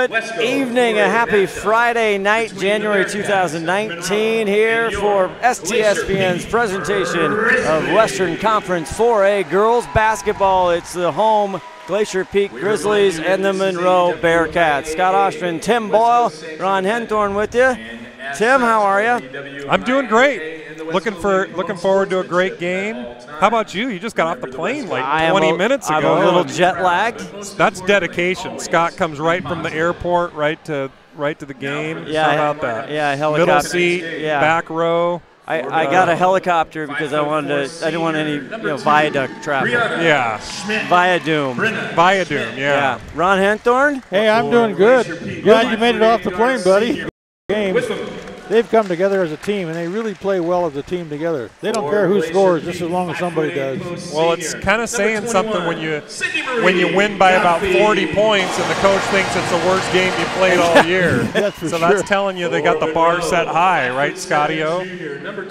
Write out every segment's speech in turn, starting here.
Good evening, a happy Friday night, January 2019, here for STSPN's presentation of Western Conference 4A Girls Basketball. It's the home Glacier Peak Grizzlies and the Monroe Bearcats. Scott Oshman, Tim Boyle, Ron Henthorn with you. Tim, how are you? I'm doing great. Looking forward to a great game. How about you? You just got off the plane like 20 minutes ago. I'm a little jet lagged. That's dedication. Scott comes right from the airport right to the game. Yeah, how about that? Yeah, helicopter. Middle seat, yeah. back row. I got a helicopter because I didn't want any viaduct traffic. Yeah. Viadume, yeah. Ron Henthorn? Hey, I'm doing good. Glad you made it off the plane, buddy. Game. They've come together as a team, and they really play well as a team together. They don't care who scores, just as long as somebody does. Well, it's kind of saying something when you win by about 40 points and the coach thinks it's the worst game you played all year. That's telling you they got the bar set high, right, Scotty-O?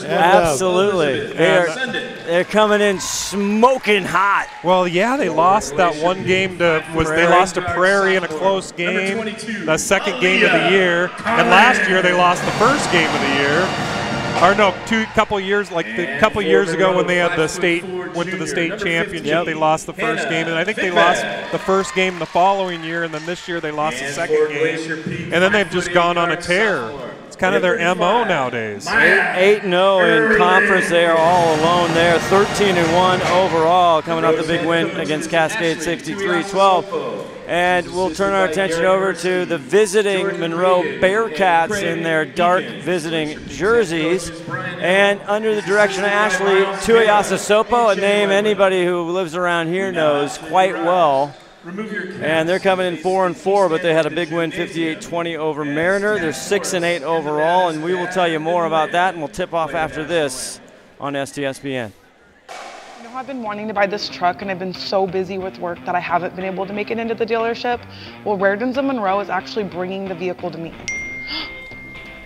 Absolutely. They're coming in smoking hot. Well, yeah, they lost that one game they lost to Prairie in a close game, the second game of the year, and last year they lost the first game of the year, or no, couple years ago when they had went to the state championship, they lost the first game, and I think they lost the first game the following year, and then this year they lost the second game, and then they've just gone on a tear. It's kind of their MO nowadays. 8-0 in conference. They are all alone there. 13-1 overall, coming off the big win against Cascade 63-12. And we'll turn our attention over to the visiting Monroe Bearcats in their dark visiting jerseys. And under the direction of Ashley Tuiasosopo, a name anybody who lives around here knows quite well. And they're coming in 4-4, but they had a big win, 58-20 over Mariner. They're 6-8 overall, and we will tell you more about that, and we'll tip off after this on STSPN. I've been wanting to buy this truck, and I've been so busy with work that I haven't been able to make it into the dealership. Well, Raritan's of Monroe is actually bringing the vehicle to me.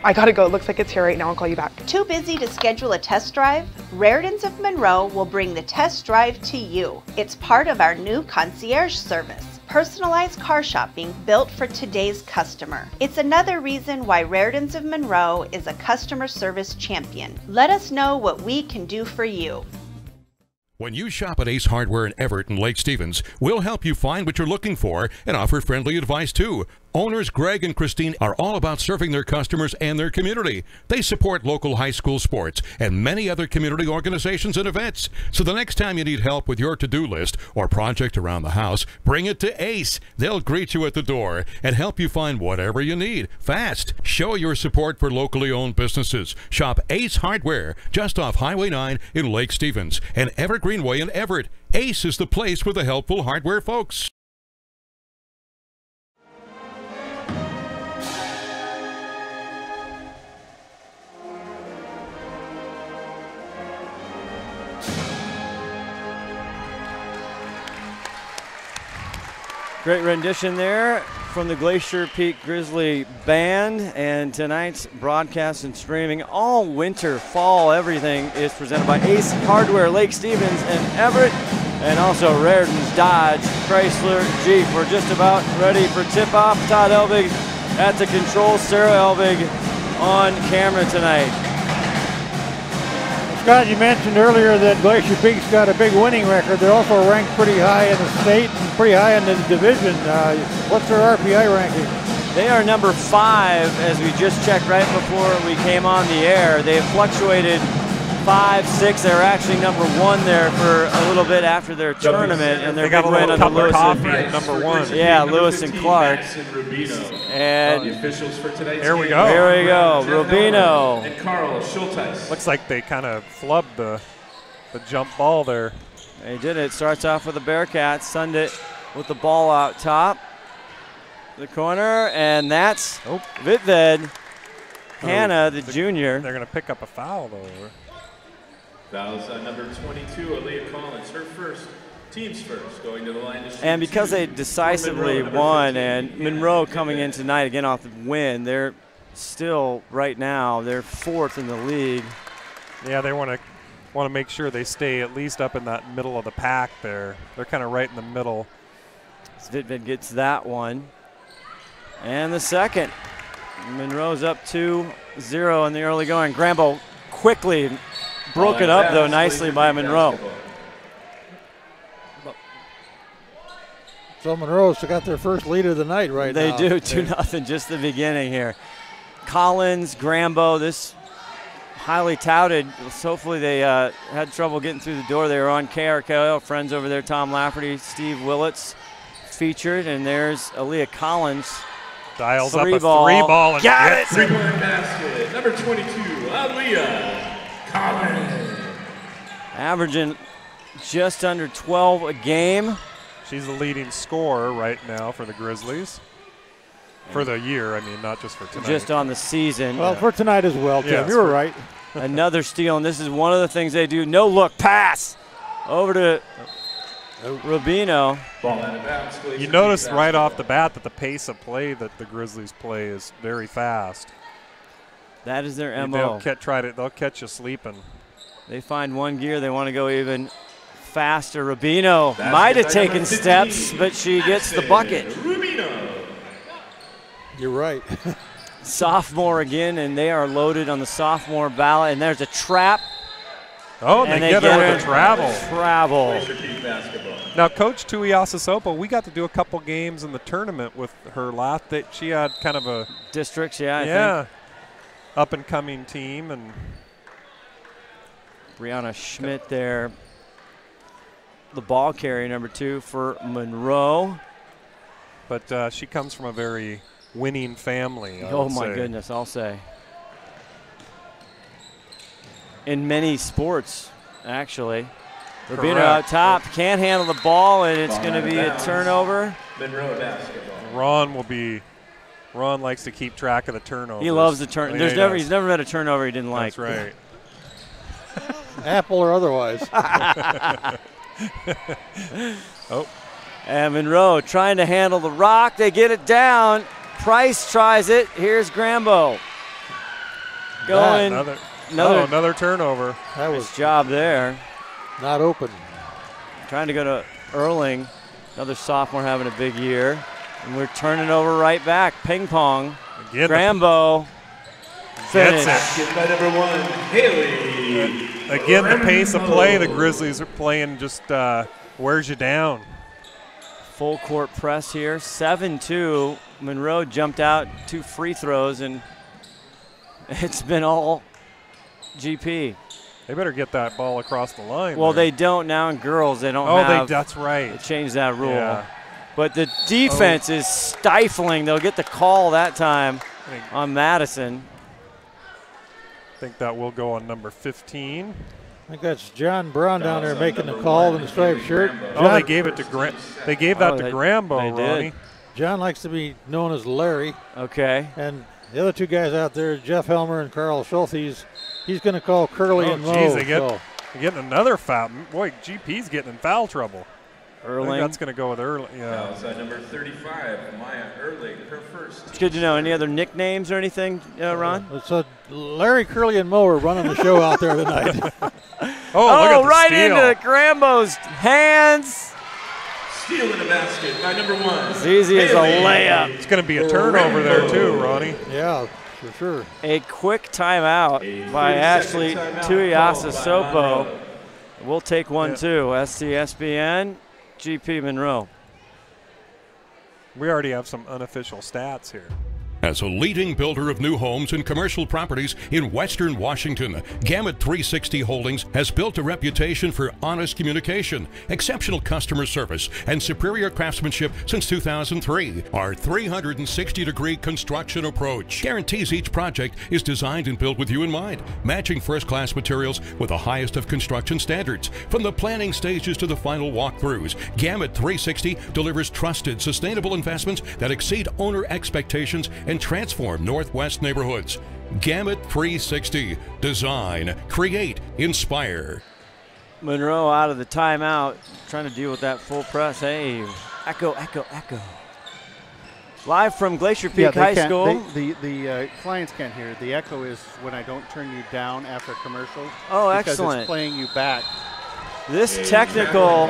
I gotta go. It looks like it's here right now. I'll call you back. Too busy to schedule a test drive? Raritan's of Monroe will bring the test drive to you. It's part of our new concierge service. Personalized car shopping built for today's customer. It's another reason why Raritan's of Monroe is a customer service champion. Let us know what we can do for you. When you shop at Ace Hardware in Everett and Lake Stevens, we'll help you find what you're looking for and offer friendly advice too. Owners Greg and Christine are all about serving their customers and their community. They support local high school sports and many other community organizations and events. So the next time you need help with your to-do list or project around the house, bring it to Ace. They'll greet you at the door and help you find whatever you need fast. Show your support for locally owned businesses. Shop Ace Hardware just off Highway 9 in Lake Stevens and Evergreenway in Everett. Ace is the place for the helpful hardware folks. Great rendition there from the Glacier Peak Grizzly Band, and tonight's broadcast and streaming all winter, fall, everything is presented by Ace Hardware, Lake Stevens and Everett, and also Raritan's Dodge, Chrysler, Jeep. We're just about ready for tip-off. Todd Elvig at the controls, Sarah Elvig on camera tonight. Scott, you mentioned earlier that Glacier Peak's got a big winning record. They're also ranked pretty high in the state and pretty high in the division. What's their RPI ranking? They are number 5, as we just checked right before we came on the air. They have fluctuated 5, 6. They were actually number 1 there for a little bit after their tournament, and their big win on the Lewis and number 1. Yeah, Lewis and Clark. And the officials for today's here we go. Here we go. Rubino. And Carl Schulteis. Looks like they kind of flubbed the jump ball there. They did it. Starts off with the Bearcats. Sundit with the ball out top. The corner, and that's Vitved. Hannah, the junior. They're going to pick up a foul, though. Fouls on number 22, Aaliyah Collins, her first, team's first, going to the line. And because they decisively won, and Monroe coming in tonight again off the win, they're still right now they're 4th in the league. Yeah, they want to make sure they stay at least up in that middle of the pack there. They're kind of right in the middle. Vitved gets that one. And the second. Monroe's up 2-0 in the early going. Grambo quickly broke it up, though, nicely by Monroe. So Monroe's got their first lead of the night right now. They do, 2-0, just the beginning here. Collins, Grambo, this highly touted. Hopefully they had trouble getting through the door. They were on KRKO, friends over there, Tom Lafferty, Steve Willits featured, and there's Aaliyah Collins. Dials up a 3-ball and got it! Three-point basket, number 22, Aaliyah Collins. Averaging just under 12 a game. She's the leading scorer right now for the Grizzlies. For the year, I mean, not just for tonight. Just on the season. Well, for tonight as well, Tim. Yes, you were right. Another steal, and this is one of the things they do. No look pass over to Rubino. Ball out of bounds. You notice right off the bat that the pace of play that the Grizzlies play is very fast. That is their They'll MO. they'll catch you sleeping. They find one gear. They want to go even faster. Rubino might have taken steps, but she gets the bucket. Rubino. You're right. Sophomore again, and they are loaded on the sophomore ballot. And there's a trap. Oh, and they get her with the travel. Glacier Peak basketball. Now, Coach Tuiasa Sopo, we got to do a couple games in the tournament with her last. That she had kind of a Districts, I think. Up-and-coming team. And Brianna Schmidt there. The ball carrier, number 2 for Monroe. But she comes from a very winning family. Oh, my goodness, I'll say. In many sports, actually. Rubino out top, can't handle the ball, and it's going to be a turnover. Monroe basketball. Ron likes to keep track of the turnovers. He loves the turn. Yeah, He's never had a turnover he didn't like. That's right. Apple or otherwise. Oh. And Monroe trying to handle the rock. They get it down. Price tries it. Here's Grambo. Going. Another turnover. That was Nice job there. not open. Trying to go to Erling. Another sophomore having a big year. And we're turning over right back. Ping pong. Again, Grambo. Finish. Basket by number 1, Haley. Again, the pace of play the Grizzlies are playing just wears you down. Full court press here. 7-2. Monroe jumped out 2 free throws, and it's been all GP. They better get that ball across the line. Well, there. they don't now in girls. They don't have. That's right. They changed that rule. Yeah. But the defense is stifling. They'll get the call that time on Madison. I think that will go on number 15. I think that's John Brown down there making the call in the striped shirt. They gave it to Grambo, they Ronnie. did. John likes to be known as Larry. Okay. And the other 2 guys out there, Jeff Helmer and Carl Schultz, he's going to call Curley and Moe. They're getting another foul. Boy, GP's getting in foul trouble. Erling. I think that's going to go with Erling. Yeah. Outside number 35, Maya Erling, her first. It's good to know. Any other nicknames or anything, Ron? So Larry, Curley, and Moe are running the show out there tonight. Look at the right steal. into Grambo's hands. Steal in the basket by number 1. As easy as a layup. It's going to be a turnover there too, Ronnie. Yeah, for sure. A quick timeout by Ashley Tuiasa Sopo. We'll take one too. STSBN, GP Monroe. We already have some unofficial stats here. As a leading builder of new homes and commercial properties in Western Washington, Gamut 360 Holdings has built a reputation for honest communication, exceptional customer service, and superior craftsmanship since 2003. Our 360-degree construction approach guarantees each project is designed and built with you in mind, matching first-class materials with the highest of construction standards. From the planning stages to the final walkthroughs, Gamut 360 delivers trusted, sustainable investments that exceed owner expectations and transform Northwest neighborhoods. Gamut 360. Design, create, inspire. Monroe out of the timeout, trying to deal with that full press. Hey, echo. Live from Glacier Peak High School. The clients can't hear. The echo is when I don't turn you down after a commercial. Oh, because excellent. it's playing you back. This technical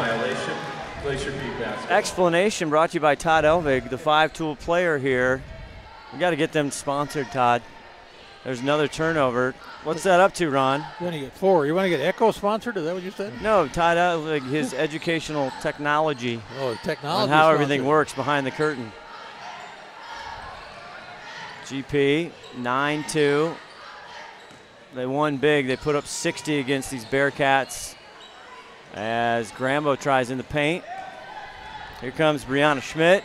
Glacier Peak basketball. explanation brought to you by Todd Elvig, the 5-tool player here We got to get them sponsored, Todd. There's another turnover. What's that up to, Ron? You want to get 4. You want to get Echo sponsored? Is that what you said? No, Todd, like his educational technology. Oh, technology. On how everything works behind the curtain. GP, 9-2. They won big. They put up 60 against these Bearcats as Grambo tries in the paint. Here comes Brianna Schmidt.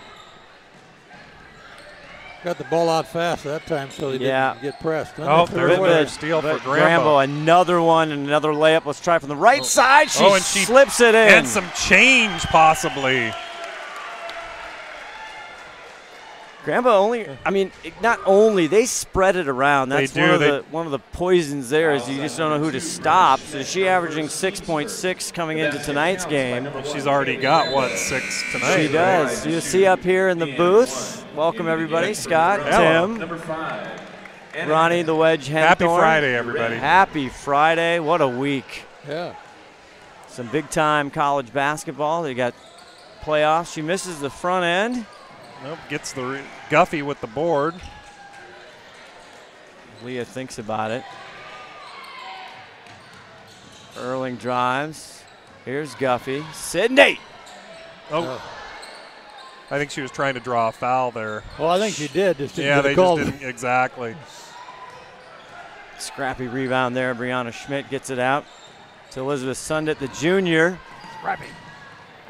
Got the ball out fast that time, so they didn't get pressed. Oh, there's another steal for Grambo. Another one and another layup. Let's try from the right side. She slips it in. And some change, possibly. Grambo not only, they spread it around. That's one of the poisons there is you just don't know who to stop. So she averaging 6.6 coming into tonight's game. She's already got, 6 tonight? She does. You see up here in the booth. Welcome, everybody. Scott, Tim, Ronnie, the Wedge Henthorn. Happy Friday, everybody. Happy Friday. What a week. Yeah. Some big-time college basketball. They got playoffs. She misses the front end. Nope, gets the Guffey with the board. Leah thinks about it. Erling drives. Here's Guffey. Sydney! Oh. I think she was trying to draw a foul there. Well, I think she did. Just yeah, they just didn't. Exactly. Scrappy rebound there. Brianna Schmidt gets it out to Elizabeth Sundit, the junior. Scrappy.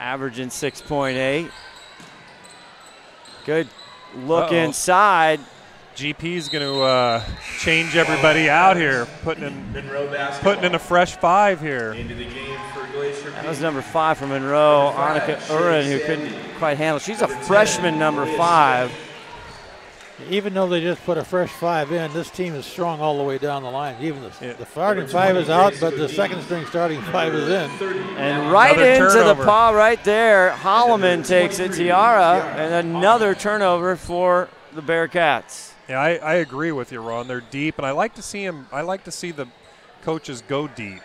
Averaging 6.8. Good look inside. GP's going to change everybody out here, putting in a fresh 5 here. Into the game for Glacier. That was number 5 for Monroe, Annika Uren, who couldn't quite handle. She's a freshman, number 5. Even though they just put a fresh 5 in, this team is strong all the way down the line. Even the starting 5 is out, but the second string starting 5 is in. And right into the paw right there, Holloman takes it, Tiara, and another turnover for the Bearcats. Yeah, I agree with you, Ron. They're deep, and I like to see the coaches go deep.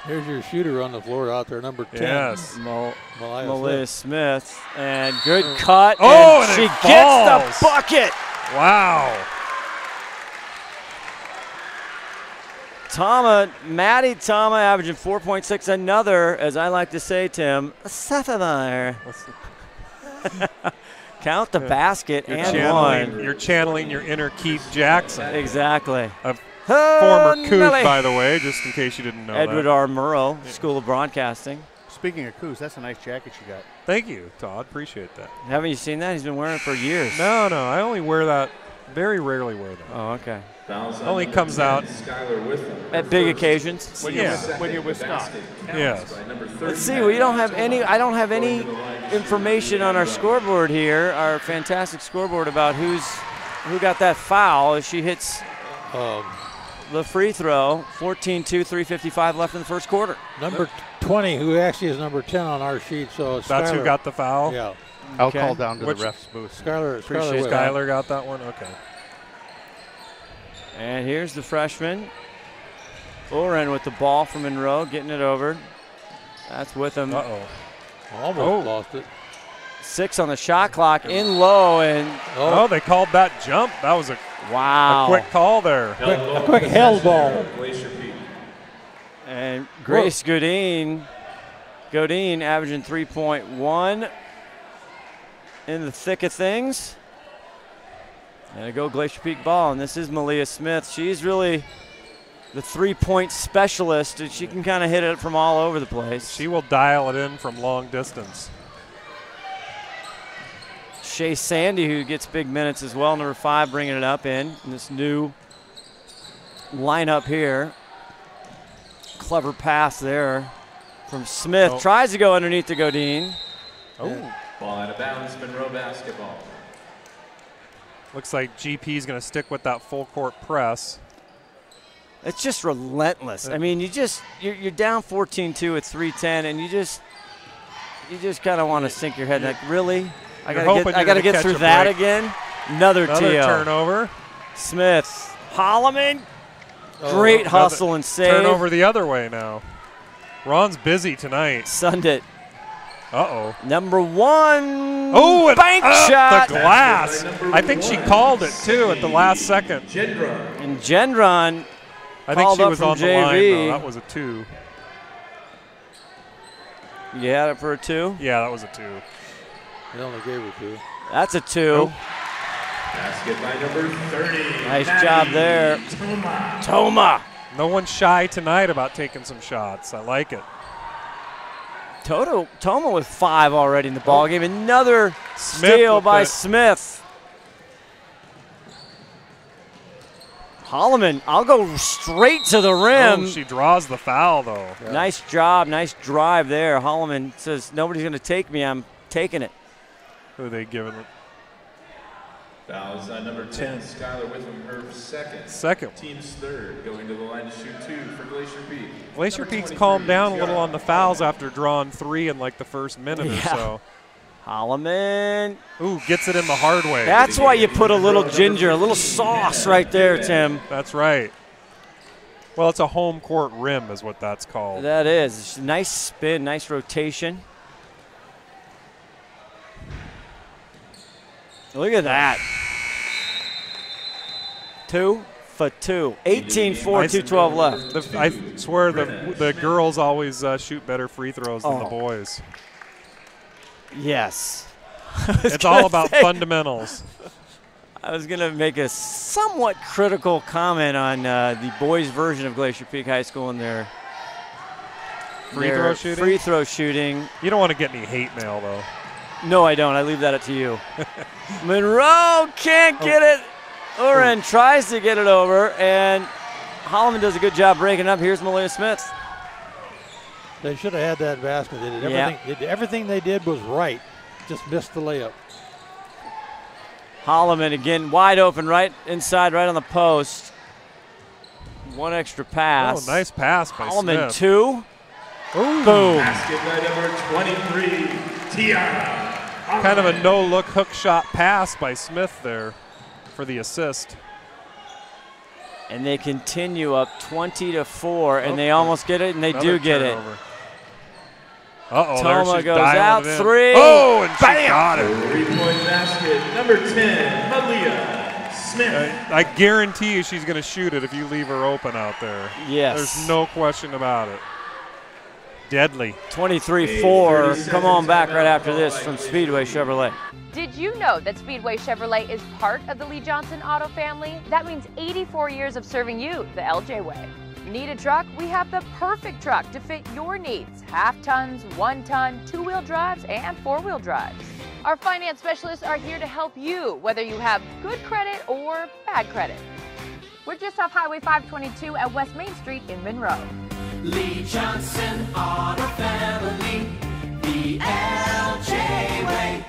Here's your shooter on the floor out there, number 10. Yes. Malia Smith. And good cut. Oh, and she gets the bucket. Wow. Maddie Tama averaging 4.6. Another, as I like to say, Tim, a satire. Count the basket one. You're channeling your inner Keith Jackson. Exactly. Former Cougs, by the way, just in case you didn't know Edward R. Murrow, School of Broadcasting. Speaking of Cougs, that's a nice jacket you got. Thank you, Todd. Appreciate that. Haven't you seen that? He's been wearing it for years. No, I only wear that, very rarely wear that. Oh, okay. Only comes out at big occasions. When you're with Scott. Yes. Let's see. I don't have any information on our scoreboard here, our fantastic scoreboard about who got that foul as she hits the free throw. 14-2, 3:55 left in the first quarter. Number 20, who actually is number 10 on our sheet. So that's Skylar. Who got the foul? Yeah. I'll call down to the ref's booth. Skylar got that one? Okay. And here's the freshman. Oren with the ball from Monroe, getting it over. That's with him. Almost lost it. 6 on the shot clock, in low, and they called that jump. That was a quick call there. A quick held ball. And Grace Godin averaging 3.1 in the thick of things. And a go Glacier Peak ball, and this is Malia Smith. She's really the three-point specialist, and she can kind of hit it from all over the place. She will dial it in from long distance. Shea Sandy, who gets big minutes as well, number 5, bringing it up in this new lineup here. Clever pass there from Smith. Tries to go underneath to Godin. Ball out of bounds, Monroe basketball. Looks like GP's going to stick with that full court press. It's just relentless. I mean, you're down 14-2 at 3:10, and you just kind of want to sink your head like, really? I got to get through that again. Another turnover. Smith, Holloman, great hustle and save. Turnover the other way now. Ron's busy tonight. Sundit. Uh-oh. Number 1. Oh, and bank shot. The glass. I think she called it, too, at the last second. And Gendron I think she was on the JV. line, though. That was a 2. You had it for a 2? Yeah, that was a 2. They only gave her 2. That's a 2. Nope. Basket by number 30. Nice job there. Toma. No one's shy tonight about taking some shots. I like it. Toma with 5 already in the ball game. Another steal by Smith. Holloman, I'll go straight to the rim. Oh, she draws the foul, though. Yeah. Nice job, nice drive there. Holloman says, nobody's going to take me, I'm taking it. Who are they giving it? Fouls on number 10, Skylar Witham, her second. Team's third, going to the line to shoot 2 for Glacier Peak. Glacier Peak's calmed down a little on the fouls after drawing 3 in like the first minute or so. Holloman. Ooh, gets it in the hard way. That's why you put a little ginger, a little sauce right there, Tim. That's right. Well, it's a home court rim is what that's called. That is. It's a nice spin, nice rotation. Look at that. 2 for 2. 18-4, 2:12 left. I swear the girls always shoot better free throws than the boys. Yes. It's all about fundamentals. I was going to make a somewhat critical comment on the boys' version of Glacier Peak High School and their free throw shooting. You don't want to get any hate mail, though. No, I don't. I leave that up to you. Monroe can't get it. Uren tries to get it over, and Holloman does a good job breaking up. Here's Malia Smith. They should have had that basket. They did everything. Everything they did was right. Just missed the layup. Holloman again wide open right inside, right on the post. One extra pass. Oh, nice pass by Holloman, Smith. 2. Ooh. Boom. Basket by number 23, Tiara. Kind of a no-look hook shot pass by Smith there for the assist. And they continue up 20-4, and they almost get it, and they do get it. Uh-oh, Toma goes out, 3. Oh, and she bam! got it. 3-point basket, number 10, Malia Smith. I guarantee you she's going to shoot it if you leave her open out there. Yes. There's no question about it. Deadly. 23-4. Come on back right after this from Speedway Chevrolet. Did you know that Speedway Chevrolet is part of the Lee Johnson Auto family? That means 84 years of serving you the LJ way. Need a truck? We have the perfect truck to fit your needs. Half tons, 1 ton, 2-wheel drives, and 4-wheel drives. Our finance specialists are here to help you, whether you have good credit or bad credit. We're just off Highway 522 at West Main Street in Monroe. Lee Johnson Auto Family, the LJ way.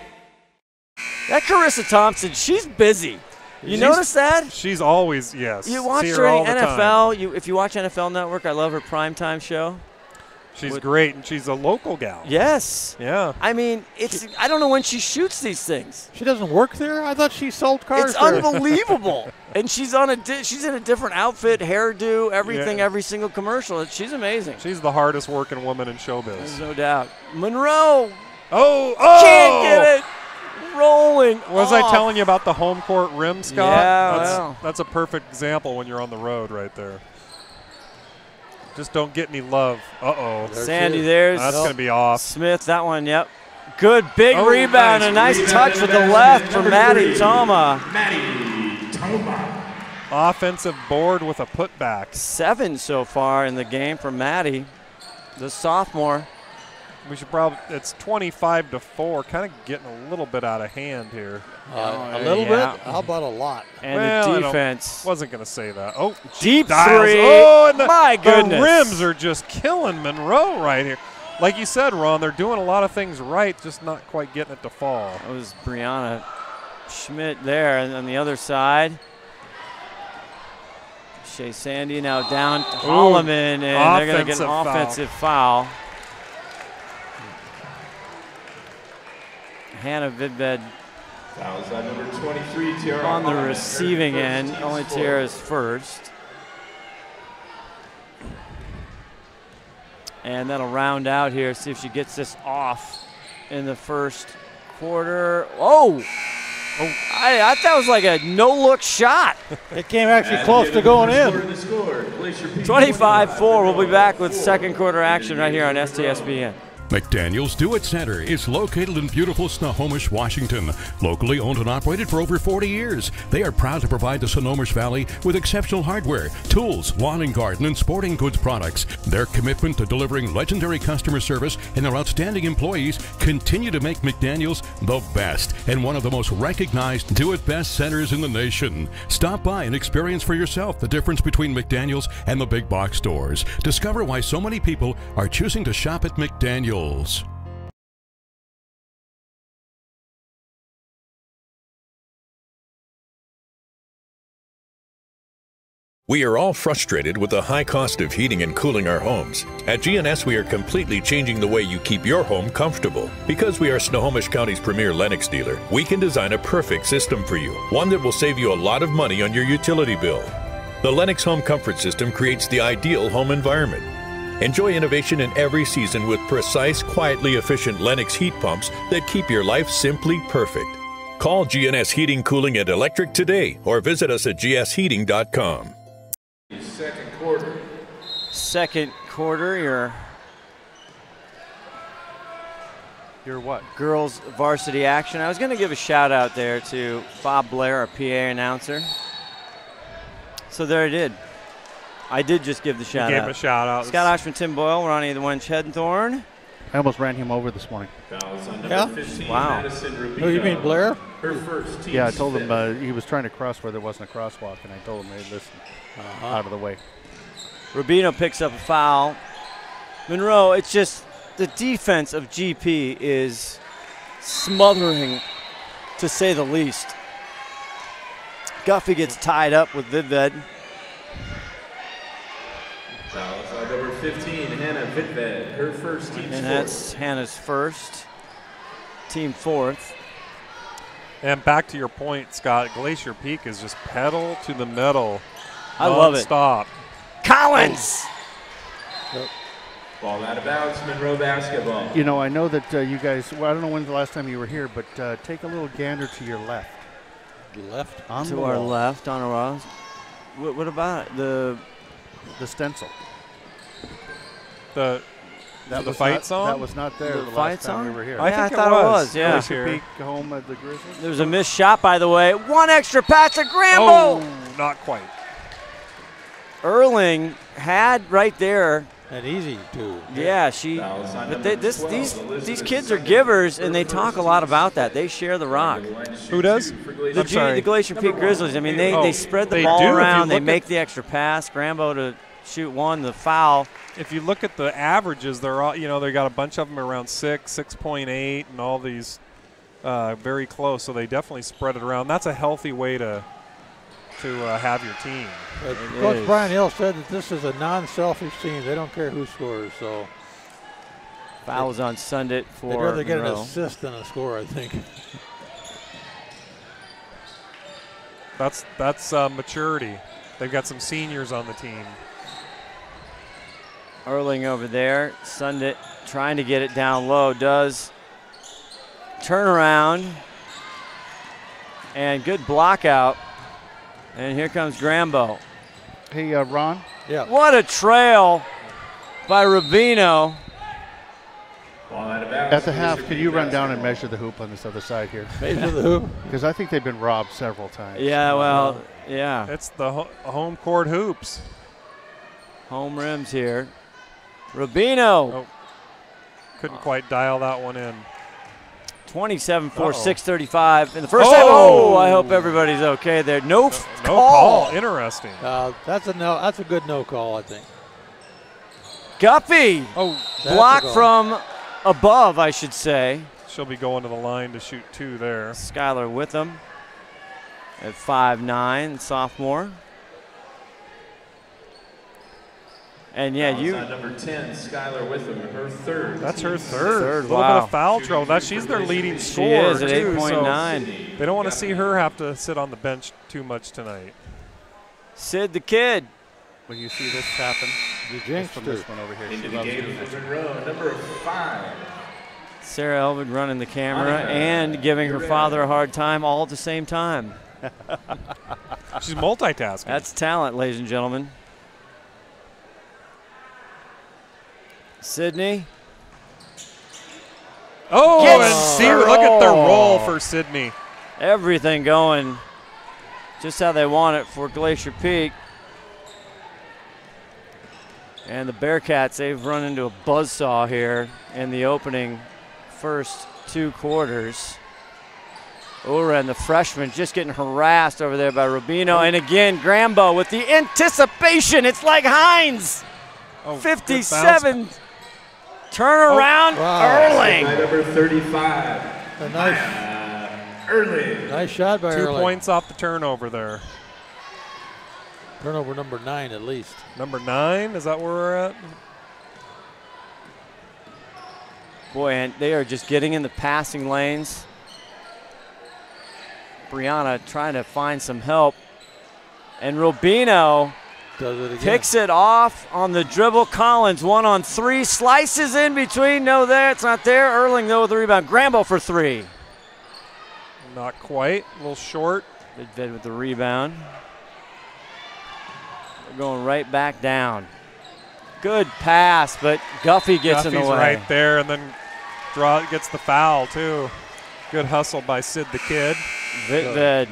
That Carissa Thompson, she's busy. You notice that? She's always, yes. You watch her her all in the NFL. time. If you watch NFL Network, I love her primetime show. She's great, and she's a local gal. Yes. Yeah. I mean, I don't know when she shoots these things. She doesn't work there? I thought she sold cars It's there. unbelievable. And she's in a different outfit, hairdo, everything, every single commercial. She's amazing. She's the hardest working woman in showbiz. There's no doubt. Monroe. Oh! Can't get it. Rolling. Was I telling you about the home court rim, Scott? Yeah, that's a perfect example when you're on the road right there. Just don't get any love. Uh-oh. Sandy, there's. That's going to be off. Smith, that one, yep. Good big rebound. A nice touch with the left for Maddie Toma. Maddie Toma. Offensive board with a putback. 7 so far in the game for Maddie, the sophomore. We should probably, it's 25-4, kind of getting a little bit out of hand here. A little bit? How about a lot? And the defense. Wasn't going to say that. Oh, deep 3. Oh, and my goodness. The rims are just killing Monroe right here. Like you said, Ron, they're doing a lot of things right, just not quite getting it to fall. That was Brianna Schmidt there. And on the other side, Shea Sandy now down to Holloman, and they're going to get an offensive foul. Hannah Vidved Fouls on number 23, Tiara. on the receiving end. Only Tiara's first. And that'll round out here, see if she gets this off. in the first quarter. Oh! I thought it was like a no-look shot. It came actually close to going in. 25-4. We'll be back with second quarter action right here on STSBN. McDaniel's Do It Center is located in beautiful Snohomish, Washington. Locally owned and operated for over 40 years, they are proud to provide the Snohomish Valley with exceptional hardware, tools, lawn and garden, and sporting goods products. Their commitment to delivering legendary customer service and their outstanding employees continue to make McDaniel's the best and one of the most recognized Do It Best centers in the nation. Stop by and experience for yourself the difference between McDaniel's and the big box stores. Discover why so many people are choosing to shop at McDaniel's. We are all frustrated with the high cost of heating and cooling our homes. At GNS, we are completely changing the way you keep your home comfortable. Because we are Snohomish County's premier Lennox dealer, we can design a perfect system for you, one that will save you a lot of money on your utility bill. The Lennox Home Comfort System creates the ideal home environment. Enjoy innovation in every season with precise, quietly efficient Lennox heat pumps that keep your life simply perfect. Call GNS Heating, Cooling, and Electric today or visit us at gsheating.com. Second quarter. Second quarter, your what? Girls varsity action. I was going to give a shout out there to Bob Blair, our PA announcer. So there I did. I did just give the shout out. Gave him a shout out. Scott Oshman, Tim Boyle, Ronnie the Wench Hedenthorn. I almost ran him over this morning. Yeah? 15, wow. Oh, you mean Blair? Her first team. Yeah, I told him he was trying to cross where there wasn't a crosswalk, and I told him, hey, listen, out of the way. Rubino picks up a foul. Monroe, it's just the defense of GP is smothering, to say the least. Guffey gets tied up with Vidved. Foul number 15, Hannah Vidved, her first, team And that's Hannah's first, team fourth. And back to your point, Scott, Glacier Peak is just pedal to the metal. I love it. Stop. Collins! Ball out of bounds, Monroe basketball. You know, I know that you guys, well, I don't know when's the last time you were here, but take a little gander to your left. Left? On To the our wall. left on our wall. What about it? The stencil. The fight song? That was not there The the fight last time song? we were here. I thought it was, yeah. Glacier Peak home of the Grizzlies. There's a missed shot, by the way. One extra pass to Grambo. Oh, not quite. Erling had right there. And easy, too. Yeah, but these kids are givers, and they talk a lot about that. They share the rock. Who does? The Glacier Peak Grizzlies. I mean, they spread the ball around. They make the extra pass. Grambo to shoot one, the foul. If you look at the averages, they're all, they got a bunch of them around 6, 6.8, and all these very close. So they definitely spread it around. That's a healthy way to have your team. Coach Brian Hill said that this is a non-selfish team. They don't care who scores. So fouls on Sunday for they'd rather get an Monroe. assist than a score, I think. That's maturity. They've got some seniors on the team. Erling over there. Sundit trying to get it down low. Does turn around. And good block out. And here comes Grambo. Hey, Ron. Yeah. What a trail by Rubino. At the half, could you run down and measure the hoop on this other side here? Measure the hoop? Because I think they've been robbed several times. Yeah, well, yeah. It's the home court hoops. Home rims here. Rubino. Oh, couldn't quite dial that one in. 27-4, 6:35 in the first half. Oh, I hope everybody's okay there. No call. Interesting. That's a good no call, I think. Guppy. Oh, block from above, I should say. She'll be going to the line to shoot 2 there. Skylar Witham at 5'9", sophomore. And yeah, number 10, Skylar Witham, her third. That's her third. A little wow. bit of foul trouble. She's their leading She scorer. is at 8.9. So they don't want to see her have to sit on the bench too much tonight. Sid the Kid. When you see this happen, you jinxed from this one over here. Into She the loves game doing for this. Monroe, number 5. Sarah Elvig running the camera and giving her father a hard time all at the same time. She's multitasking. That's talent, ladies and gentlemen. Sydney. Oh, and see, look at the roll for Sydney. Everything going just how they want it for Glacier Peak. And the Bearcats, they've run into a buzzsaw here in the opening first 2 quarters. Uren, the freshman, just getting harassed over there by Rubino. And again, Grambo with the anticipation. It's like Hines. 57. Turnaround, Erling. Number 35. A nice, Erling. nice shot by 2 Erling. points off the turnover there. Turnover number 9 at least. Number 9, is that where we're at? Boy, and they are just getting in the passing lanes. Brianna trying to find some help. And Rubino does it again. Picks it off on the dribble. Collins 1-on-3, slices in between. No, there, it's not there. Erling, though, with the rebound. Grambo for 3. Not quite, a little short. Vidvid with the rebound. They're going right back down. Good pass, but Guffey gets in the way. Right there, and then gets the foul, too. Good hustle by Sid the Kid. Vidvid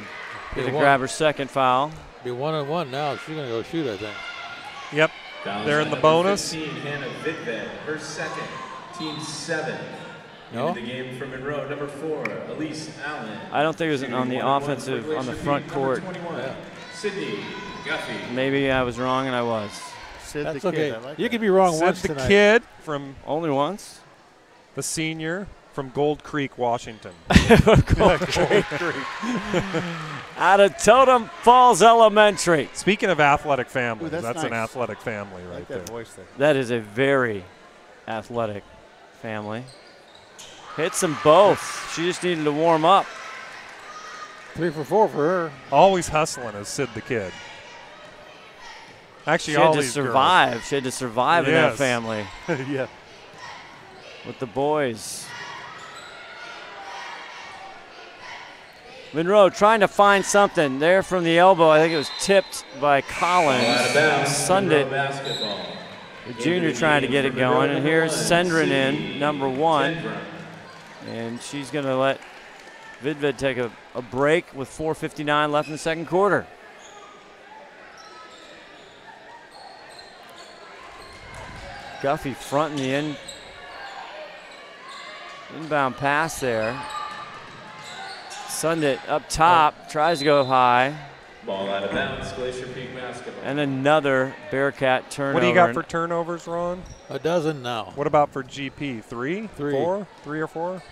going to grab her second foul. Be 1-on-1 now. She's going to go shoot, I think. Yep. They're in the bonus. 15, Hannah Vidved, her second, team 7. No? Into the game from Monroe, number 4, Elise Allen. I don't think it was on the offensive, on the front court. Yeah. Sydney Guffey. Maybe I was wrong, and I was. Sid That's the okay. Kid. Like you can be wrong once Sid the tonight. Kid from only once. The senior from Gold Creek, Washington. Gold Creek. Out of Totem Falls Elementary. Speaking of athletic families, Ooh, that's nice. an athletic family right like there. That voice there. That is a very athletic family. Hits them both. She just needed to warm up. 3 for 4 for her. Always hustling is Sid the Kid. Actually, she had all to these survive. girls. She had to survive in that family. Yeah. With the boys. Monroe trying to find something there from the elbow. I think it was tipped by Collins. Sunded. The junior trying to get it going. And here's Sendrin in, number 1. And she's going to let Vidvid take a break with 4:59 left in the second quarter. Guffey fronting the inbound pass there. Sundit up top, tries to go high. Ball out of bounds, Glacier Peak basketball. And another Bearcat turnover. What do you got for turnovers, Ron? A dozen now. What about for GP? 3? 3. 4? 3 or 4?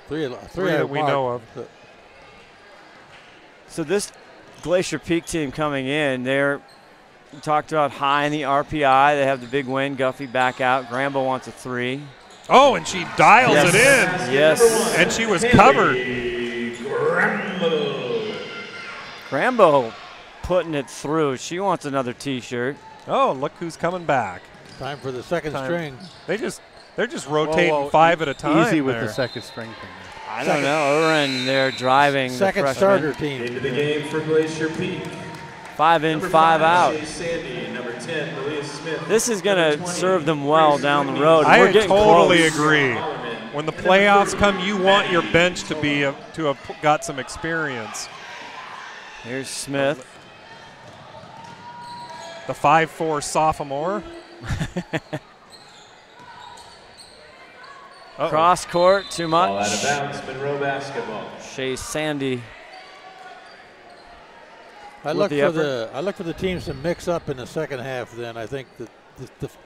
3 that we know of. So this Glacier Peak team coming in, we talked about high in the RPI. They have the big win. Guffey back out. Grambo wants a 3. Oh, and she dials it in. Yes. And she was covered. Grambo putting it through. She wants another T-shirt. Oh, look who's coming back. Time for the second string. They're just rotating 5 at a time. Easy with the second string thing. I don't know. Uren there driving second the starter team. Into the game for Glacier Peak. 5 in, 5 out. Sandy, number 10, Malia Smith. This is going to serve them well down the road. I We're getting totally close. agree. When the playoffs come, you want your bench to have got some experience. Here's Smith. The 5'4" sophomore. Cross court, too much. Ball out of bounds, Monroe basketball. Shea Sandy. I look for the teams to mix up in the second half. Then I think that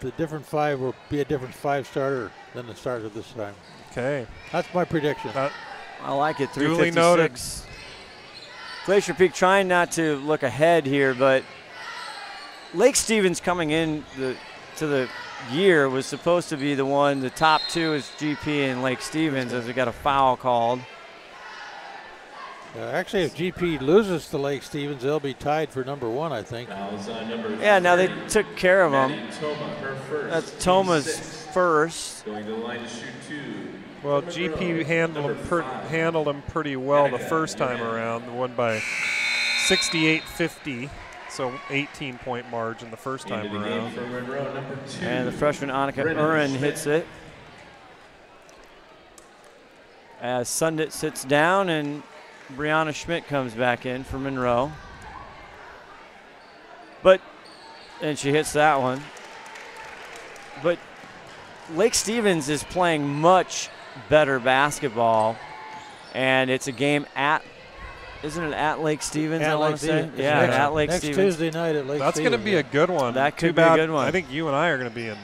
the different 5 will be a different 5 starter than the starter this time. Okay, that's my prediction. I like it. 356. Duly noted. Glacier Peak trying not to look ahead here, but Lake Stevens coming in to the year was supposed to be the one. The top 2 is GP and Lake Stevens as we got a foul called. Actually, if GP loses to Lake Stevens, they'll be tied for number 1, I think. Yeah, now they took care of them. That's Toma's first. Going to the line to shoot 2. Well, GP handled him pretty well the first time around. Won by 68-50, so 18-point margin the first time around. And the freshman Annika Uren hits it. As Sundit sits down and Brianna Schmidt comes back in for Monroe. And she hits that one. But Lake Stevens is playing much better basketball, and it's a game isn't it at Lake Stevens? At Lake Stevens. Yeah, at Lake Stevens. Next Tuesday night at Lake Stevens. That's going to be a good one. That could be a good one. I think you and I are going to be in.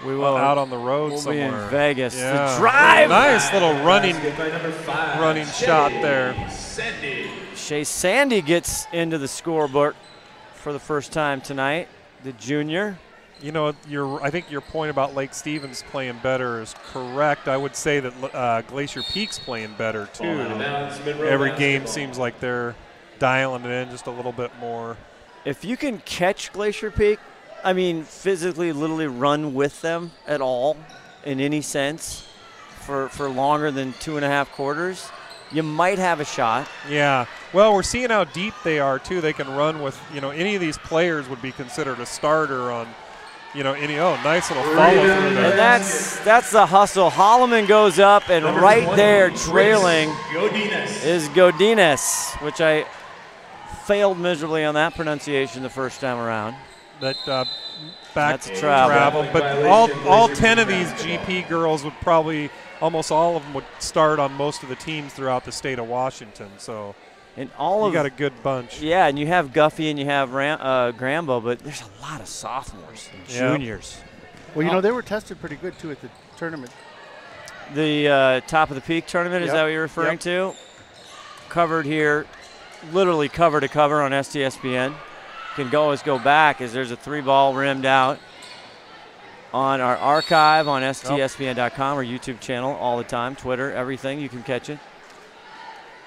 We will out on the road we'll somewhere. Be in Vegas. Yeah. The drive. Nice little running shot there. Shea Sandy gets into the scorebook for the first time tonight. The junior. You know, I think your point about Lake Stevens playing better is correct. I would say that Glacier Peak's playing better too. Every game seems like they're dialing it in just a little bit more. If you can catch Glacier Peak, I mean, physically, literally run with them at all in any sense for longer than 2.5 quarters, you might have a shot. Yeah. Well, we're seeing how deep they are, too. They can run with, any of these players would be considered a starter on, nice little follow through there. And that's the hustle. Holloman goes up, and right there trailing is Godinez, which I failed miserably on that pronunciation the first time around. That's travel. But all 10 of these GP girls would probably, almost all of them would start on most of the teams throughout the state of Washington. So you got a good bunch. Yeah, and you have Guffey and you have Grambo, but there's a lot of sophomores and juniors. Well, they were tested pretty good, too, at the tournament. The Top of the Peak tournament, is that what you're referring to? Covered here, literally cover to cover on STSPN. Can always go back as there's a 3-ball rimmed out on our archive on stspn.com, our YouTube channel all the time, Twitter, everything. You can catch it.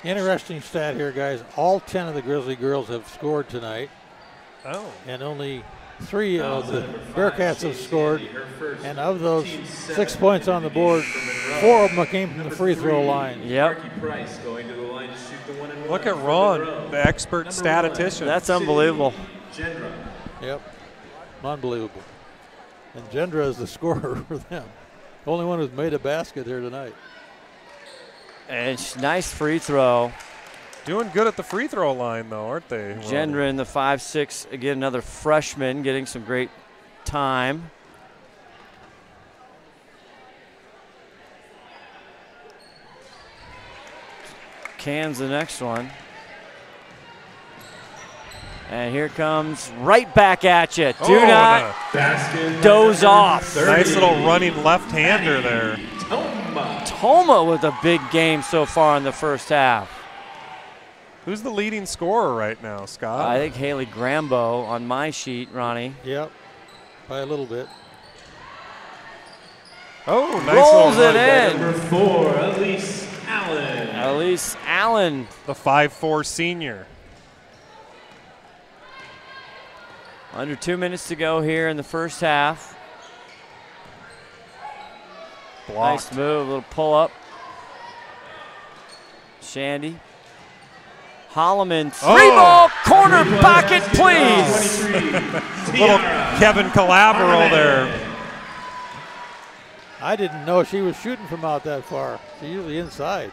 Interesting stat here, guys. All 10 of the Grizzly girls have scored tonight. Oh. And only 3 of the Bearcats have scored. And of those 6 points on the board, 4 of them came from the free throw line. Yep. Look at Ron, the expert statistician. That's unbelievable. Yep. Unbelievable. And Gendra is the scorer for them. Only one who's made a basket here tonight. And nice free throw. Doing good at the free throw line, though, aren't they? Gendra in the 5'6", again, another freshman getting some great time. Cans the next one. And here comes right back at you. Do not doze off. Nice little running left-hander there. Toma with a big game so far in the first half. Who's the leading scorer right now, Scott? I think Haley Grambo on my sheet, Ronnie. Yep, by a little bit. Oh, nice rolls it in. Number 4, Elise Allen. Elise Allen. The 5'4" senior. Under 2 minutes to go here in the first half. Blocked. Nice move, a little pull up. Shandy. Holloman, 3-ball corner pocket, please. Little Kevin Calabro there. I didn't know she was shooting from out that far. She's usually inside.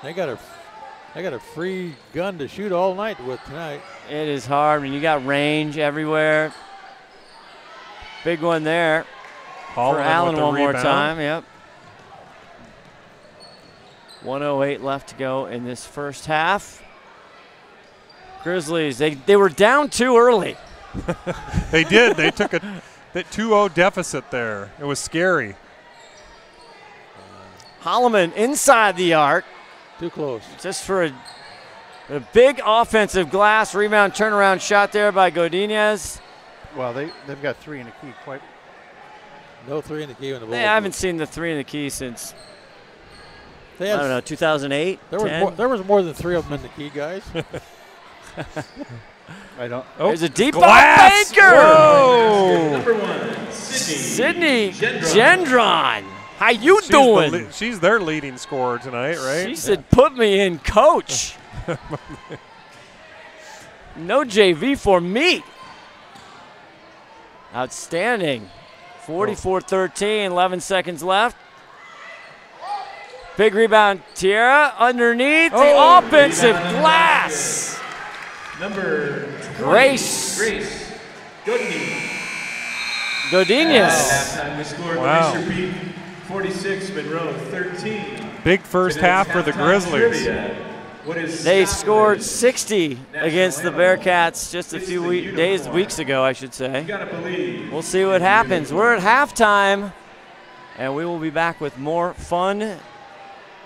They got a free gun to shoot all night with tonight. It is hard when you got range everywhere. Big one there for Allen one more time. Yep. 1:08 left to go in this first half. Grizzlies, they were down too early. They did. They took a 2-0 deficit there. It was scary. Holloman inside the arc. Too close. Just for a big offensive glass rebound turnaround shot there by Godinez. Well, they've got 3 in the key. No 3 in the key in the ball. I haven't seen the 3 in the key since I don't know, 2008? There was more than 3 of them in the key, guys. I don't. Oh, there's a deep glass. Baker. Whoa. Number 1, Sydney Gendron. How you doing? She's their leading scorer tonight, right? She said, put me in, coach. No JV for me. Outstanding. 44-13, 11 seconds left. Big rebound, Tierra, underneath the offensive glass. Number 20, Grace Godinez. Halftime we scored Glacier beat 46, Monroe 13. Big first half for the Grizzlies. They scored 60 against the Bearcats just a few weeks ago, I should say. We'll see what happens. We're at halftime, and we will be back with more fun,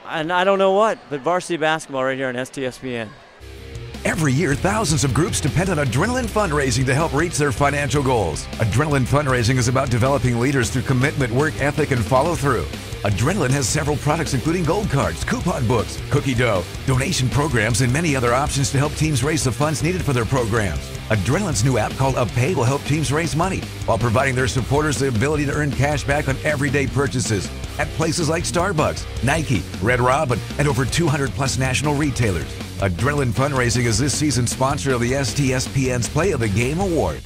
and I don't know what, but varsity basketball right here on STSPN. Every year, thousands of groups depend on Adrenaline Fundraising to help reach their financial goals. Adrenaline Fundraising is about developing leaders through commitment, work ethic, and follow-through. Adrenaline has several products including gold cards, coupon books, cookie dough, donation programs, and many other options to help teams raise the funds needed for their programs. Adrenaline's new app called UpPay will help teams raise money while providing their supporters the ability to earn cash back on everyday purchases at places like Starbucks, Nike, Red Robin, and over 200 plus national retailers. Adrenaline Fundraising is this season's sponsor of the STSPN's Play of the Game Award.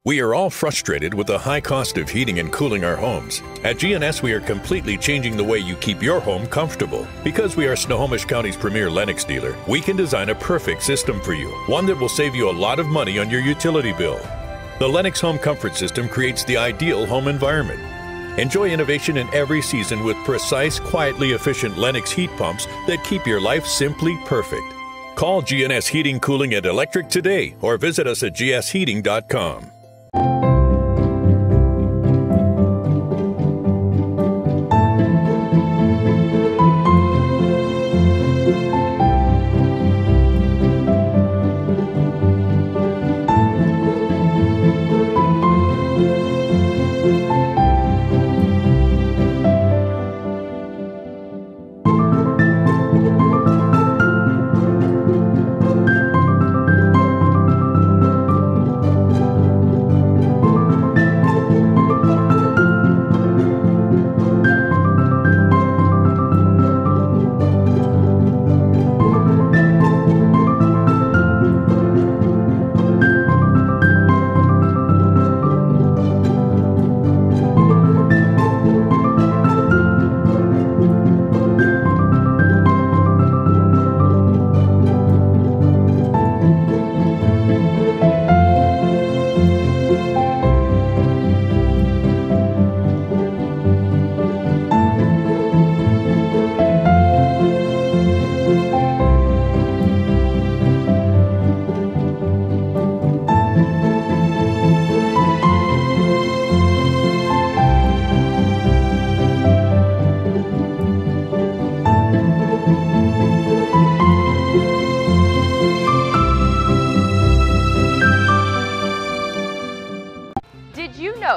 We are all frustrated with the high cost of heating and cooling our homes. At GNS, we are completely changing the way you keep your home comfortable. Because we are Snohomish County's premier Lennox dealer, we can design a perfect system for you, one that will save you a lot of money on your utility bill. The Lennox Home Comfort System creates the ideal home environment. Enjoy innovation in every season with precise, quietly efficient Lennox heat pumps that keep your life simply perfect. Call GNS Heating, Cooling, and Electric today or visit us at gsheating.com.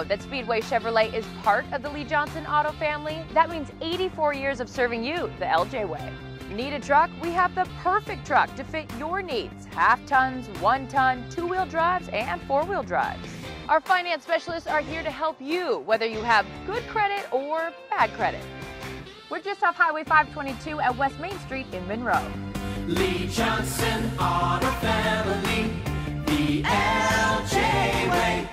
That Speedway Chevrolet is part of the Lee Johnson Auto family? That means 84 years of serving you the LJ way. Need a truck? We have the perfect truck to fit your needs. Half tons, 1 ton, 2-wheel drives, and 4-wheel drives. Our finance specialists are here to help you, whether you have good credit or bad credit. We're just off Highway 522 at West Main Street in Monroe. Lee Johnson Auto Family, the LJ way.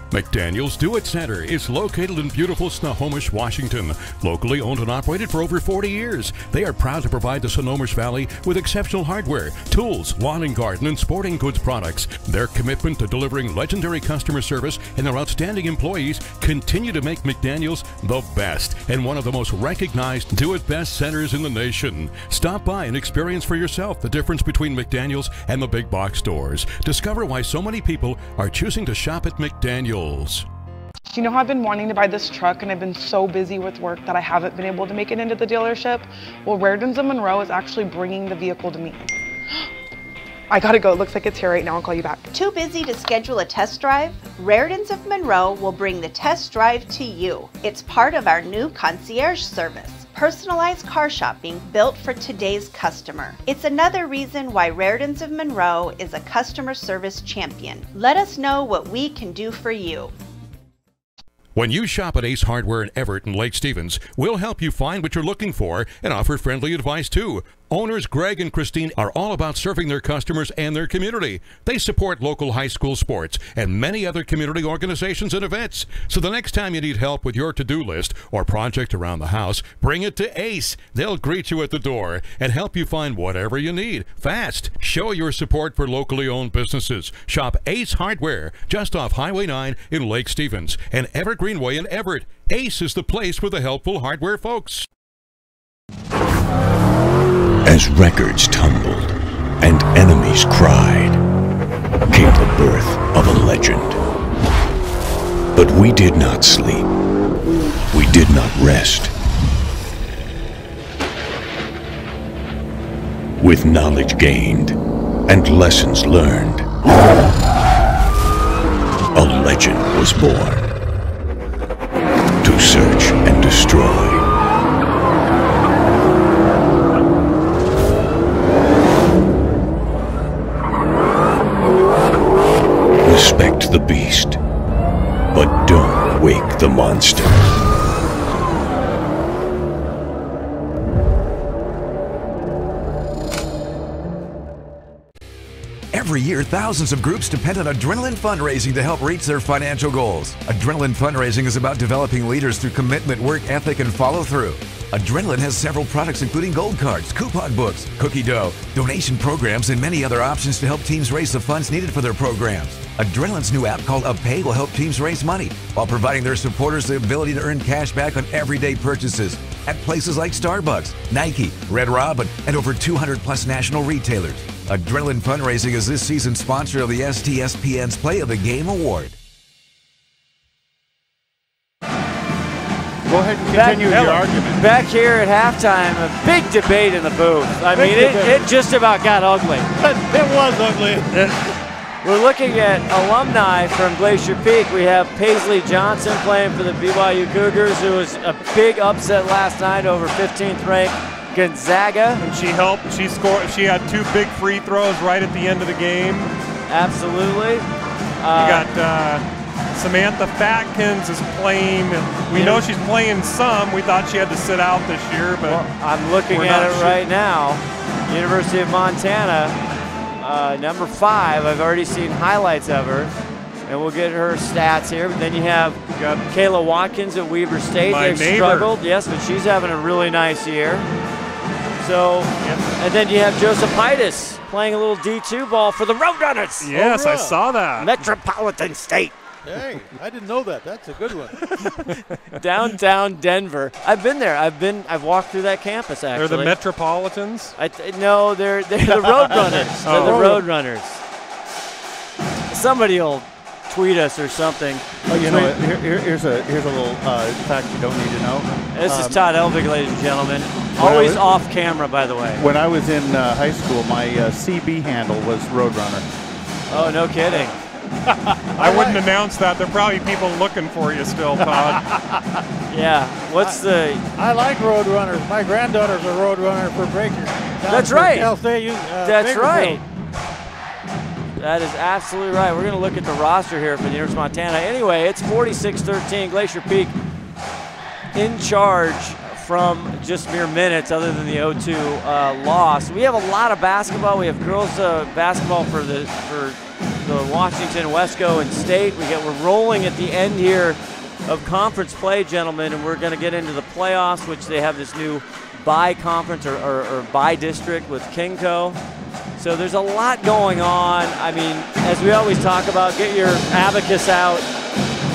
McDaniel's Do-It Center is located in beautiful Snohomish, Washington. Locally owned and operated for over 40 years, they are proud to provide the Snohomish Valley with exceptional hardware, tools, lawn and garden, and sporting goods products. Their commitment to delivering legendary customer service and their outstanding employees continue to make McDaniel's the best and one of the most recognized Do-It-Best centers in the nation. Stop by and experience for yourself the difference between McDaniel's and the big box stores. Discover why so many people are choosing to shop at McDaniel's. You know how I've been wanting to buy this truck and I've been so busy with work that I haven't been able to make it into the dealership? Well, Rairdens of Monroe is actually bringing the vehicle to me. I gotta go. It looks like it's here right now. I'll call you back. Too busy to schedule a test drive? Raritan's of Monroe will bring the test drive to you. It's part of our new concierge service. Personalized car shopping built for today's customer. It's another reason why Raritan's of Monroe is a customer service champion. Let us know what we can do for you. When you shop at Ace Hardware in Everett and Lake Stevens, we'll help you find what you're looking for and offer friendly advice too. Owners Greg and Christine are all about serving their customers and their community. They support local high school sports and many other community organizations and events. So the next time you need help with your to-do list or project around the house, bring it to Ace. They'll greet you at the door and help you find whatever you need fast. Show your support for locally owned businesses. Shop Ace Hardware just off Highway 9 in Lake Stevens and Everett Greenway in Everett. Ace is the place for the helpful hardware folks. As records tumbled and enemies cried, came the birth of a legend. But we did not sleep. We did not rest. With knowledge gained and lessons learned, a legend was born to search and destroy. Respect the beast, but don't wake the monster. Every year, thousands of groups depend on Adrenaline Fundraising to help reach their financial goals. Adrenaline Fundraising is about developing leaders through commitment, work ethic, and follow-through. Adrenaline has several products including gold cards, coupon books, cookie dough, donation programs, and many other options to help teams raise the funds needed for their programs. Adrenaline's new app called UpPay will help teams raise money while providing their supporters the ability to earn cash back on everyday purchases at places like Starbucks, Nike, Red Robin, and over 200 plus national retailers. Adrenaline Fundraising is this season's sponsor of the STSPN's Play of the Game Award. Go ahead and continue your argument. Back here at halftime, a big debate in the booth. I mean, it just about got ugly. It was ugly. We're looking at alumni from Glacier Peak. We have Paisley Johnson playing for the BYU Cougars, who was a big upset last night over 15th ranked Gonzaga. And she helped. She scored. She had 2 big free throws right at the end of the game. Absolutely. You got Samantha Fatkins is playing. We know she's playing some. We thought she had to sit out this year, but I'm looking at it right now. University of Montana, number 5. I've already seen highlights of her, and we'll get her stats here. But then you have Kayla Watkins at Weber State. They've struggled, yes, but she's having a really nice year. So, and then you have Josephitis playing a little D2 ball for the Roadrunners. Yes, I saw that. Metropolitan State. Hey, I didn't know that. That's a good one. Downtown Denver. I've been there. I've walked through that campus, actually. They're the Metropolitans? No, they're the Roadrunners. They're the Roadrunners. Somebody will tweet us or something. Oh, you know, here's a little fact you don't need to know. This is Todd Elvig, ladies and gentlemen. Always off camera, by the way. When I was in high school, my CB handle was Roadrunner. Oh, no kidding. I wouldn't announce that. There are probably people looking for you still, Todd. Yeah. What's the... I like Roadrunners. My granddaughter's a Roadrunner for Breaker. That's right. That's right. That is absolutely right. We're going to look at the roster here for the University of Montana. Anyway, it's 46-13. Glacier Peak in charge from just mere minutes other than the 0-2 loss. We have a lot of basketball. We have girls basketball for the Washington, Wesco, and State. We're rolling at the end here of conference play, gentlemen, and we're going to get into the playoffs, which they have this new bi-conference or bi-district with Kingco. So there's a lot going on. I mean, as we always talk about, get your abacus out.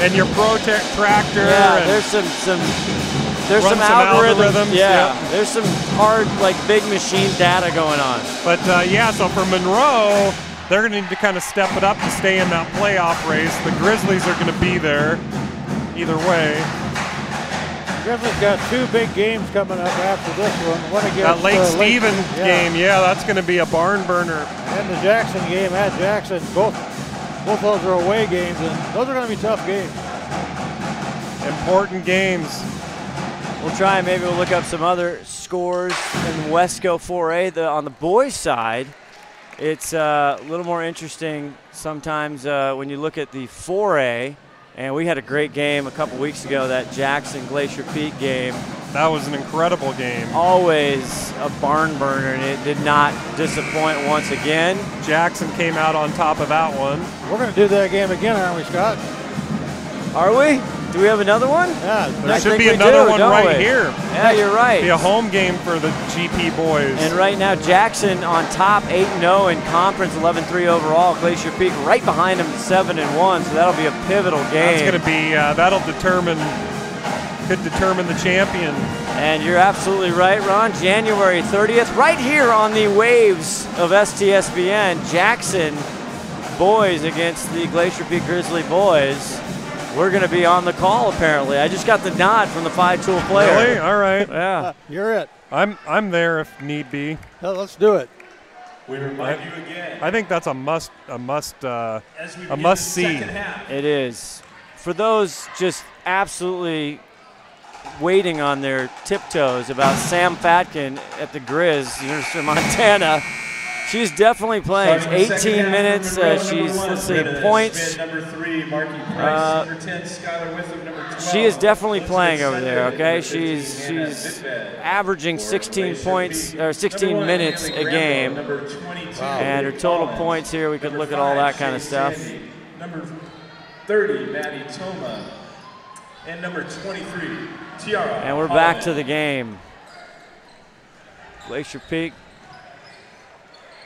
And your Pro-Tractor. Yeah, there's some algorithms. Yeah, there's some hard, like, big machine data going on. But, yeah, so for Monroe, they're going to need to kind of step it up to stay in that playoff race. The Grizzlies are going to be there either way. Grizzlies got 2 big games coming up after this one. One against that Lake Stevens game, yeah, that's going to be a barn burner. And the Jackson game at Jackson, both those are away games, and those are going to be tough games. Important games. We'll try and maybe we'll look up some other scores in Wesco 4A. On the boys' side, it's a little more interesting sometimes when you look at the 4A. And we had a great game a couple weeks ago, that Jackson Glacier Peak game. That was an incredible game. Always a barn burner, and it did not disappoint once again. Jackson came out on top of that one. We're going to do that game again, aren't we, Scott? Are we? Do we have another one? Yeah. There should be another one right here. Yeah, you're right. Be a home game for the GP boys. And right now, Jackson on top, 8-0 in conference, 11-3 overall. Glacier Peak right behind them, 7-1. So that'll be a pivotal game. That's going to be could determine the champion. And you're absolutely right, Ron. January 30th, right here on the waves of STSBN, Jackson boys against the Glacier Peak Grizzly boys. We're going to be on the call, apparently. I just got the nod from the 5-tool player. Really? All right. Yeah. You're it. I'm there if need be. Well, let's do it. We remind you again. I think that's a must see. It is. For those just absolutely waiting on their tiptoes about Sam Fatkin at the Grizz, University of Montana. She's definitely playing. 18 minutes. She's, let's see, points. She is definitely playing over there, okay? She's averaging 16 points, or 16 minutes a game. And her total points here, we could look at all that kind of stuff. Number 30, Maddie Toma. And number 23, Tiara. And we're back to the game. Glacier Peak.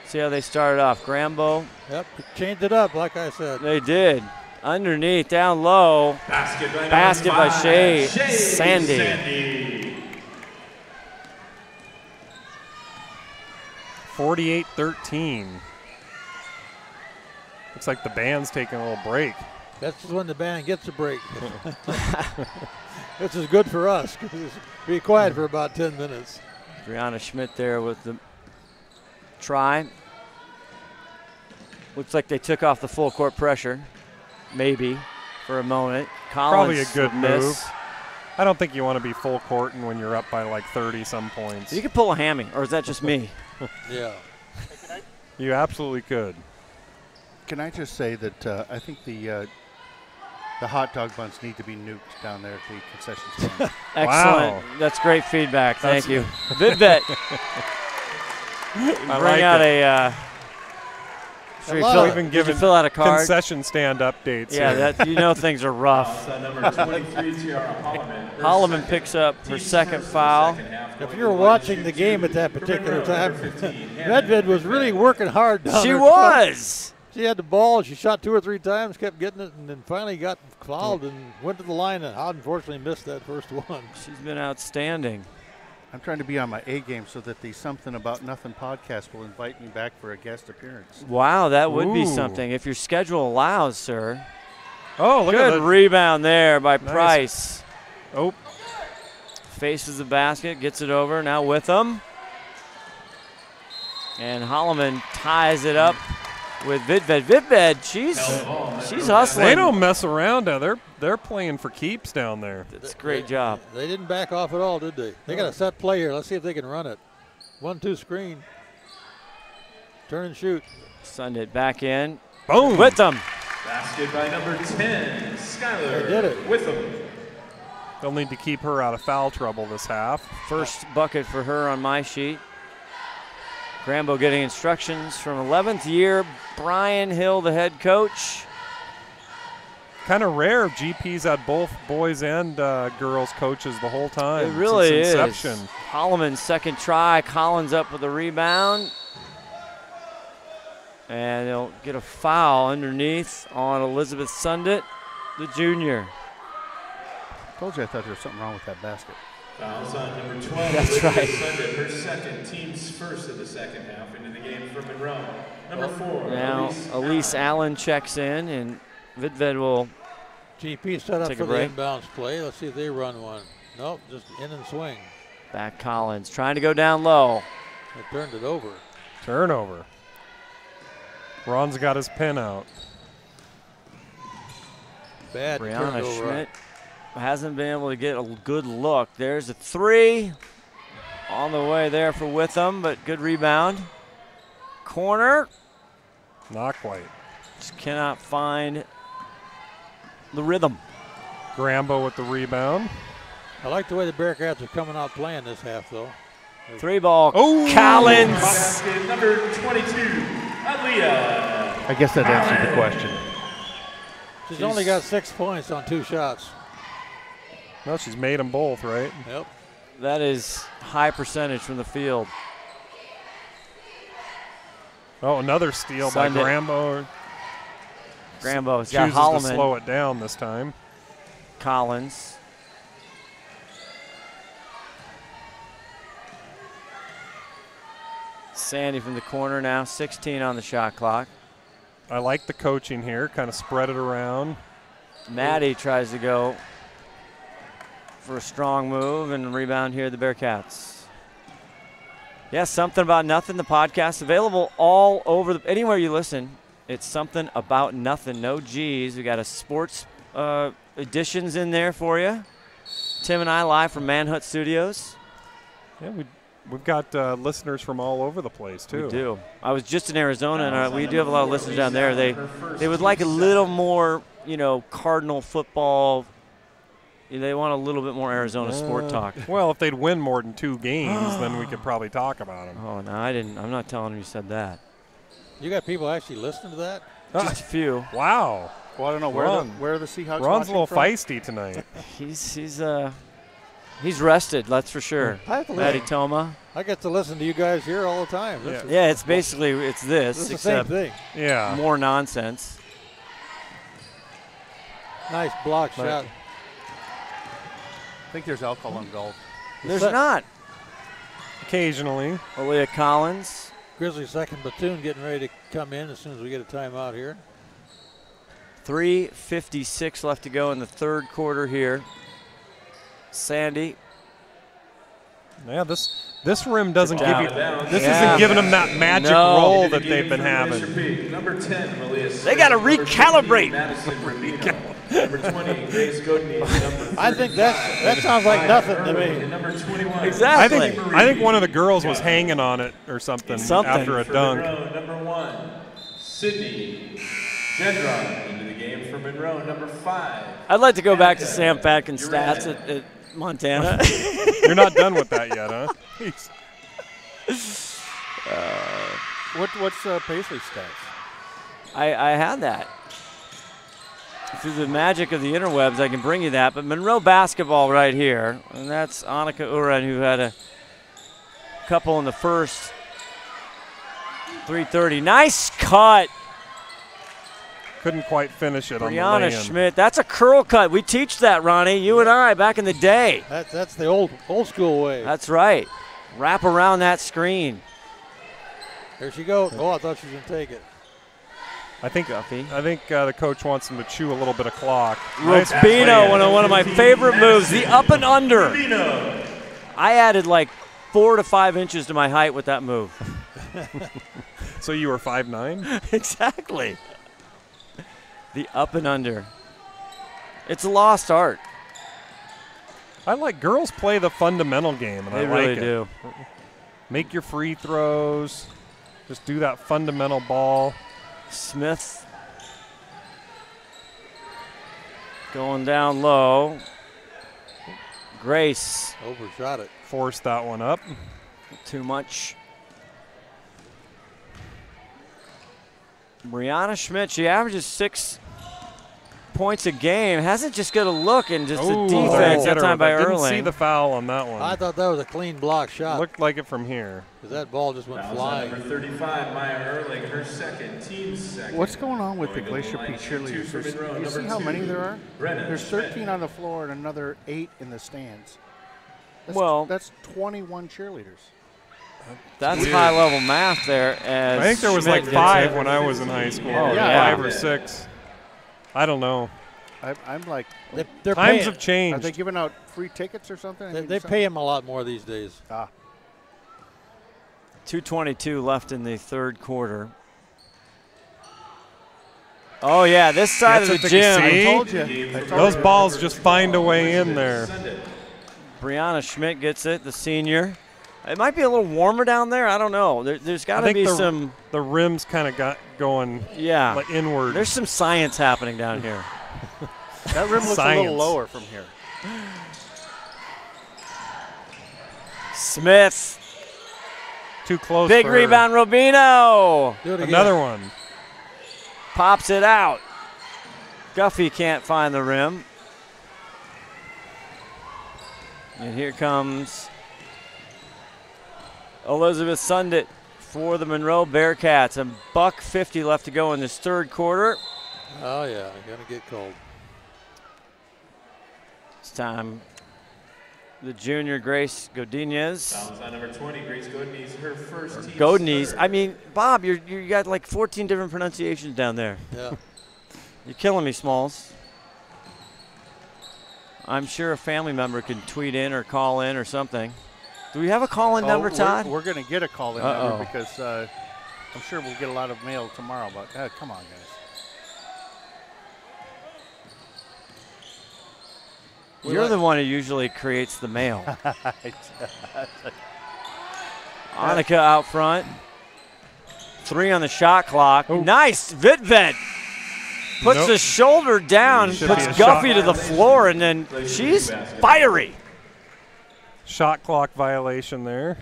See how they started off. Grambo. Yep, changed it up, like I said. They did. Underneath, down low. Basket by Shea Sandy. 48-13. Looks like the band's taking a little break. That's when the band gets a break. This is good for us. Be quiet for about 10 minutes. Brianna Schmidt there with the try. Looks like they took off the full court pressure, maybe, for a moment. Collins probably a good miss. move. I don't think you want to be full courting when you're up by like 30-some points. You could pull a hammy, or is that just me? Yeah. You absolutely could. Can I just say that I think the hot dog buns need to be nuked down there at the concession stand. Excellent. Wow. That's great feedback. Thank you. Vidvet. Bring out a. Fill out a card. Concession stand updates. Yeah, that, you know things are rough. Number 23, Tiara Holloman. Holloman picks up her second foul. If you were watching the game at that particular time, Medved was really working hard down there. She was. She had the ball. She shot 2 or 3 times, kept getting it, and then finally got fouled and went to the line and unfortunately missed that first one. She's been outstanding. I'm trying to be on my A game so that the Something About Nothing podcast will invite me back for a guest appearance. Wow, that would be something if your schedule allows, sir. Oh, look at that. Good rebound there by Nice. Price. Oh. Faces the basket, gets it over, now with them. And Holloman ties it up with Vidved. Vidved, she's hustling. They don't mess around. They're playing for keeps down there. That's a great job. They didn't back off at all, did they? They got a set play here. Let's see if they can run it. 1-2 screen. Turn and shoot. Send it back in. Boom. With them. Basket by number 10, Skylar. They did it. With them. They'll need to keep her out of foul trouble this half. First bucket for her on my sheet. Grambo getting instructions from 11th year Brian Hill, the head coach. Kind of rare. GP's had both boys and girls coaches the whole time. It really since is. inception. Holloman's second try. Collins up with a rebound. And they'll get a foul underneath on Elizabeth Sundit, the junior. Told you I thought there was something wrong with that basket. Fouls on number 12. That's right. Sundit, her second, team's first of the second half into the game for Monroe. Number 4. Now Elise Allen checks in, and Vidved will GP set up take for a the break. inbounds play. Let's see if they run one. Nope, just in and swing. Back Collins trying to go down low. They turned it over. Turnover. Ron's got his pin out. Bad Brianna turnover. Schmidt hasn't been able to get a good look. There's a 3 on the way there for Witham, but good rebound. Corner. Not quite. Just cannot find the rhythm. Grambo with the rebound. I like the way the Bearcats are coming out playing this half, though. 3 ball. Oh, Collins. Basket number 22, Aaliyah. I guess that answers the question. She's only got 6 points on 2 shots. Well, she's made them both, right? Yep. That is high percentage from the field. Oh, another steal Sunday. by Grambo. Grambo's got Chooses to Holloman. slow it down this time. Collins. Sandy from the corner now, 16 on the shot clock. I like the coaching here, kind of spread it around. Maddie tries to go for a strong move and rebound here, the Bearcats. Yeah, Something About Nothing, the podcast, available all over, anywhere you listen. It's Something About Nothing, no G's. We got a sports editions in there for you. Tim and I live from Manhunt Studios. Yeah, we've got listeners from all over the place, too. We do. I was just in Arizona, and we do have a lot of listeners down there. They would like a little more, Cardinal football. They want a little bit more Arizona sport talk. Well, if they'd win more than 2 games, then we could probably talk about them. Oh, no, I didn't. I'm not telling them you said that. You got people actually listening to that? Just a few. Wow. Well, I don't know where are the Seahawks. Ron's a little from? feisty tonight. He's rested, that's for sure. Matty Toma. I get to listen to you guys here all the time. Yeah, it's basically it's this This is the except same thing. Yeah. more nonsense. Nice block shot. I think there's alcohol involved. There's not. Occasionally. Aaliyah Collins. Grizzlies second platoon getting ready to come in as soon as we get a timeout here. 3:56 left to go in the third quarter here. Sandy. Yeah, this rim doesn't give you. This Yeah. isn't giving them that magic No. roll that they've been having. Number 10, Aaliyah. They got to recalibrate. Number 20, Grace Godney. Number I think that sounds like nothing to me. Number 21. Exactly. I think one of the girls was hanging on it or something after a For dunk. Monroe, number 1, Sydney Gendron into the game for Monroe. Number 5. I'd like to go back to Sam Patkin's stats at Montana. You're not done with that yet, huh? What's Paisley's stats? I had that. Through the magic of the interwebs, I can bring you that. But Monroe basketball right here, and that's Annika Uren, who had a couple in the first. 3:30. Nice cut. Couldn't quite finish it on the Brianna lay-in. Schmidt. That's a curl cut. We teach that, Ronnie. You and I back in the day. That's the old school way. That's right. Wrap around that screen. There she goes. Oh, I thought she was going to take it. I think Guffey. the coach wants him to chew a little bit of clock. Rubino, one of my favorite moves, the up and under. I added like 4 to 5 inches to my height with that move. So you were 5'9"? Exactly. The up and under. It's a lost art. I like girls play the fundamental game, and They I like really it. do. Make your free throws. Just do that fundamental ball. Smith going down low. Grace. Overshot it. Forced that one up. Too much. Brianna Schmidt, she averages 6 points a game. Hasn't just got a look and just a defense that time by Didn't Erling. see the foul on that one. I thought that was a clean block shot. Looked like it from here. Because that ball just went Fouls on flying. Number 35, Maya Erling, her second, team's second. What's going on with the Going to Glacier line Peak shoot two cheerleaders? for Monroe. You see Number how 2, many there are? Brennan There's Schmidt. 13 on the floor and another 8 in the stands. That's 21 cheerleaders. That's high-level math there. As I think there was Schmidt like gets 5 it. when I was in high school. Oh, or yeah. 5 or 6. I don't know. I'm like, they're times paying, have changed. Are they giving out free tickets or something? They pay him a lot more these days. 2:22 left in the third quarter. Oh, yeah, this side of the gym. I told you. Those balls just find a way in there. Brianna Schmidt gets it, the senior. It might be a little warmer down there. I don't know. There's got to be some. The rims kind of got going like inward. There's some science happening down here. That rim looks a little lower from here. Smith. Too close. Big rebound, Rubino. Another one. Pops it out. Guffey can't find the rim. And here comes Elizabeth Sundit for the Monroe Bearcats. A $1:50 left to go in this third quarter. Oh, yeah, going to get cold. It's time. The junior Grace Godinez. Number 20, Grace Godinez, her first team. Godinez. I mean, Bob, you got like 14 different pronunciations down there. Yeah. You're killing me, Smalls. I'm sure a family member can tweet in or call in or something. Do we have a call-in number, Todd? We're going to get a call-in number because I'm sure we'll get a lot of mail tomorrow. But come on, guys. You're the one who usually creates the mail. Annika out front. 3 on the shot clock. Ooh. Nice. Vidved puts the shoulder down, puts Guffey to the floor, and then she's fiery. Shot clock violation there.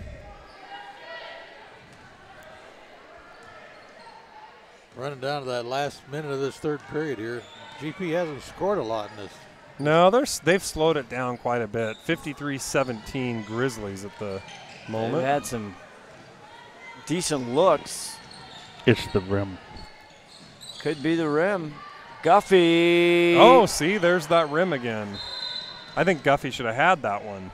Running down to that last minute of this third period here. GP hasn't scored a lot in this. No, they've slowed it down quite a bit. 53-17 Grizzlies at the moment. They've had some decent looks. It's the rim. Could be the rim. Guffey. Oh, see, there's that rim again. I think Guffey should have had that one.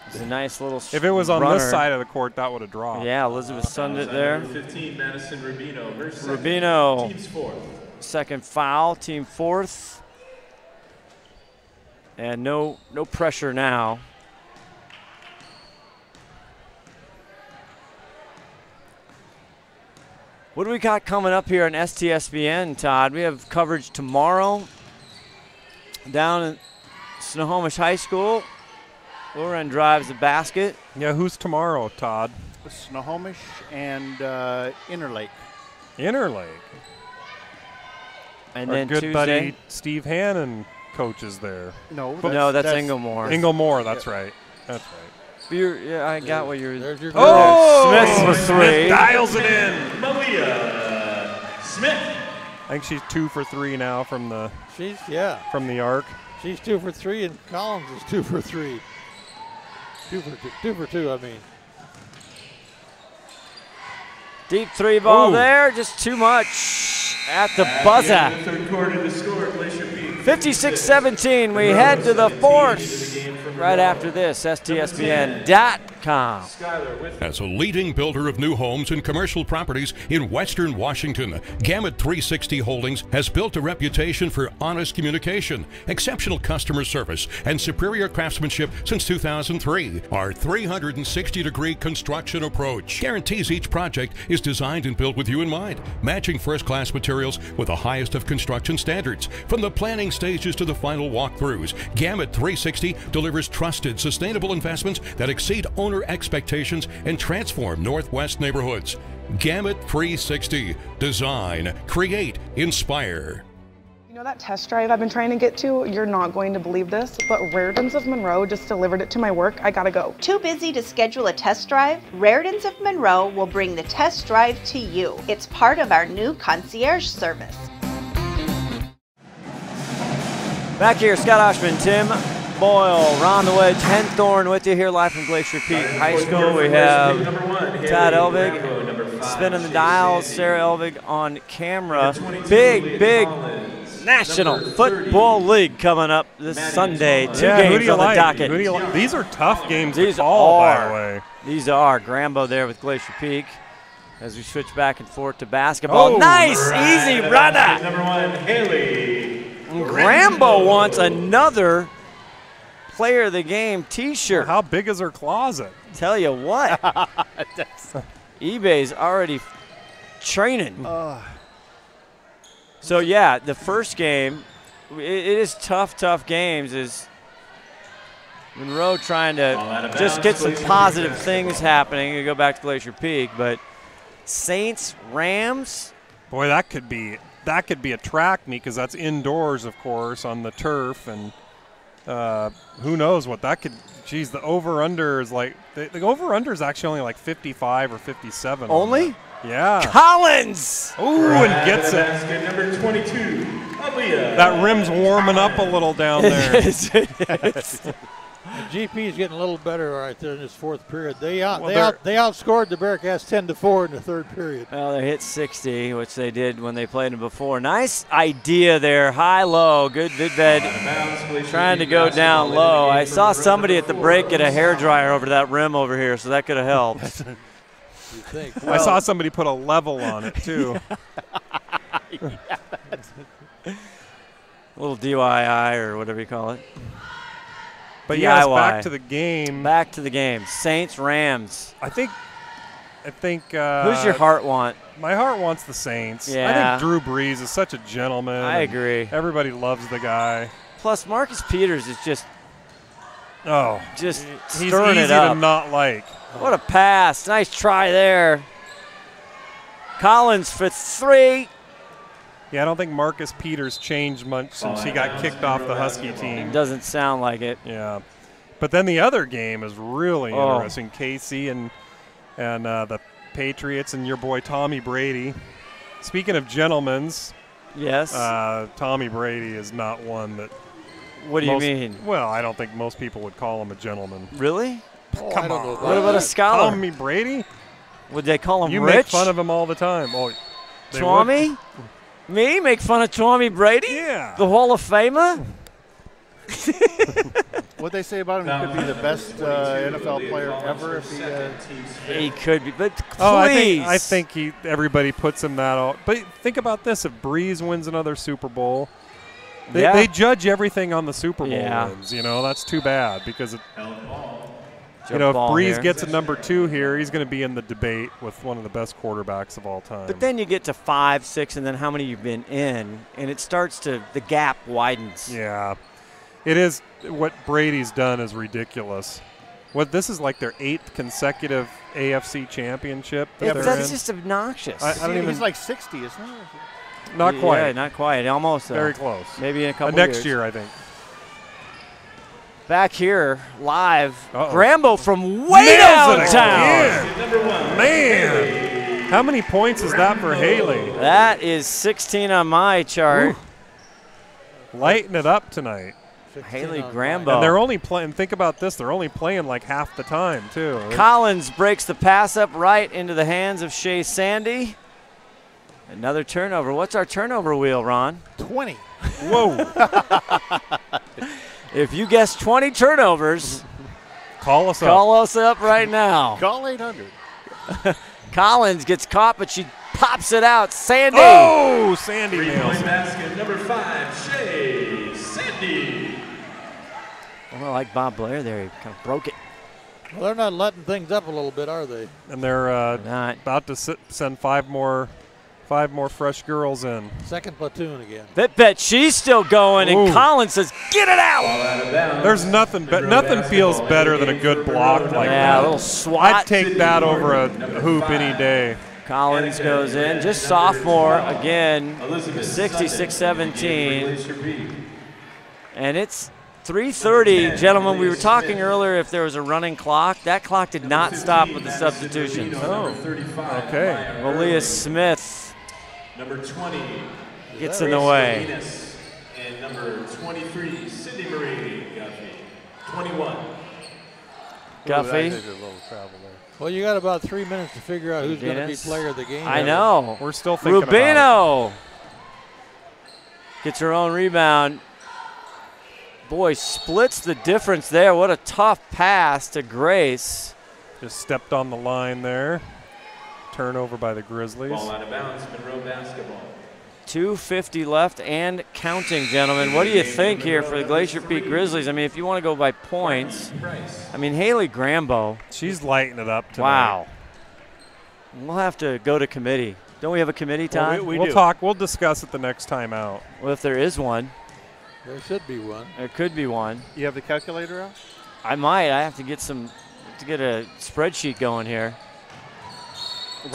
It's a nice little If it was on runner. this side of the court, that would have dropped. Yeah, Elizabeth Sundit there. 15, Madison Rubino. Rubino. Team's fourth. Second foul, team fourth. And no pressure now. What do we got coming up here on STSBN, Todd? We have coverage tomorrow down in Snohomish High School. Lauren drives the basket. Yeah, who's tomorrow, Todd? Snohomish and Interlake. Interlake. And our then good Tuesday, buddy Steve Hannon coaches there. No, that's Inglemore. Inglemore, that's right. That's right. Yeah, I got what you're. There's your Smith for 3. Smith dials it in. Malia Smith. I think she's 2 for 3 now from the. From the arc. She's 2 for 3, and Collins is 2 for 3. 2 for 2. I mean. Deep 3 ball there, just too much at the buzzer. Third quarter to score, Glacier Peak. 56-17. We head to the fourth. Right after this, STSBN.com. As a leading builder of new homes and commercial properties in Western Washington, Gamut 360 Holdings has built a reputation for honest communication, exceptional customer service, and superior craftsmanship since 2003. Our 360-degree construction approach guarantees each project is designed and built with you in mind, matching first-class materials with the highest of construction standards. From the planning stages to the final walkthroughs, Gamut 360 delivers trusted, sustainable investments that exceed owner expectations and transform Northwest neighborhoods. Gamut 360. Design, create, inspire. You know that test drive I've been trying to get to? You're not going to believe this, but Raritan's of Monroe just delivered it to my work. I gotta go. Too busy to schedule a test drive? Raritan's of Monroe will bring the test drive to you. It's part of our new concierge service. Back here, Scott Oshman, Tim Boyle, Ron the Wedge, Hen Thorne with you here live from Glacier Peak High School. We have Todd Elvig spinning the dials, Sarah Elvig on camera. Big National Football League coming up this Sunday. 2 games on the docket. These are tough games to call, by the way. These are. Grambo there with Glacier Peak as we switch back and forth to basketball. Nice, easy runner. Number 1, Haley. And Grambo wants another Player of the Game T-shirt. How big is her closet? Tell you what, eBay's already training. So yeah, the first game, it is tough games. Is Monroe trying to just get some positive things happening. You go back to Glacier Peak, but Saints Rams. Boy, that could be a track meet because that's indoors, of course, on the turf, and who knows what that could. Geez, the over/under is like the over/under is actually only like 55 or 57. Only? Yeah. Collins. Ooh, and gets it. Basket number 22. That rim's warming up a little down there. The GP is getting a little better right there in this fourth period. They outscored the Bearcats 10-4 in the third period. Well, they hit 60, which they did when they played them before. Nice idea there, high-low, good bed, trying to go down low. I saw somebody at the break get a hairdryer over that rim over here, so that could have helped. Well, I saw somebody put a level on it, too. A little DIY or whatever you call it. But yes, back to the game. Back to the game. Saints, Rams. I think. Who's your heart want? My heart wants the Saints. Yeah. I think Drew Brees is such a gentleman. I agree. Everybody loves the guy. Plus, Marcus Peters is just he's stirring easy it up. to not like. What a pass. Nice try there. Collins for three. Yeah, I don't think Marcus Peters changed much since he got kicked off the Husky team. Doesn't sound like it. Yeah. But then the other game is really interesting. Casey and the Patriots and your boy Tommy Brady. Speaking of gentlemen's. Yes. Tommy Brady is not one that. What do you mean? Well, I don't think most people would call him a gentleman. Really? Come on. What about a scholar? Tommy Brady? Would they call him you rich? You make fun of him all the time. Oh, Tommy? Me? Make fun of Tommy Brady? Yeah. The Hall of Famer? What they say about him, he could be the best NFL player ever if he could be, but please. I think everybody puts him that out. But think about this: if Breeze wins another Super Bowl, they judge everything on the Super Bowl wins. You know, that's too bad because if Breeze gets a number 2 here, he's going to be in the debate with one of the best quarterbacks of all time. But then you get to 5, 6, and then how many you've been in, and it starts to the gap widens. Yeah. It is. What Brady's done is ridiculous. This is like their 8th consecutive AFC championship. That's just obnoxious. I don't even. He's like 60, isn't he? Not quite. Yeah, not quite. Almost. Very close. Maybe in a couple next years. year, I think. Back here, live, Grambo from way downtown. Man, how many points is that for Haley? That is 16 on my chart. Ooh. Lighten it up tonight. Haley Grambo. And they're only playing, think about this, they're only playing like half the time, too. Collins breaks the pass up right into the hands of Shea Sandy. Another turnover. What's our turnover wheel, Ron? 20. Whoa. If you guess 20 turnovers, call us up right now. Call 800. Collins gets caught, but she pops it out. Sandy. Oh, Sandy nails. Basket number 5, Shea Sandy. Well, like Bob Blair there, he kind of broke it. Well, they're not letting things up a little bit, are they? And they're about to send 5 more fresh girls in. Second platoon again. Bet she's still going, and Collins says, "Get it out!" There's nothing feels better than a good block like that. A little swat. I'd take that over a hoop any day. Collins goes in, just sophomore again, 66-17, and it's 3:30, gentlemen. We were talking earlier if there was a running clock. That clock did not stop with the substitutions. Oh, okay. Malia Smith, number 20, gets in the way. And number 23, Sydney Marie Guffey. 21. Guffey. Well, you got about 3 minutes to figure out who's going to be player of the game. I know. We're still thinking Rubino gets her own rebound. Boy, splits the difference there. What a tough pass to Grace. Just stepped on the line there. Turnover by the Grizzlies. Ball out of bounds, Monroe basketball. 2:50 left and counting, gentlemen. What do you think here for the Glacier Peak Grizzlies? I mean, if you want to go by points, I mean, Haley Grambo. She's lighting it up tonight. Wow. We'll have to go to committee. Don't we have a committee time? Well, we'll talk. We'll discuss it the next time out. Well, if there is one. There should be one. There could be one. You have the calculator out? I might. I have to get a spreadsheet going here.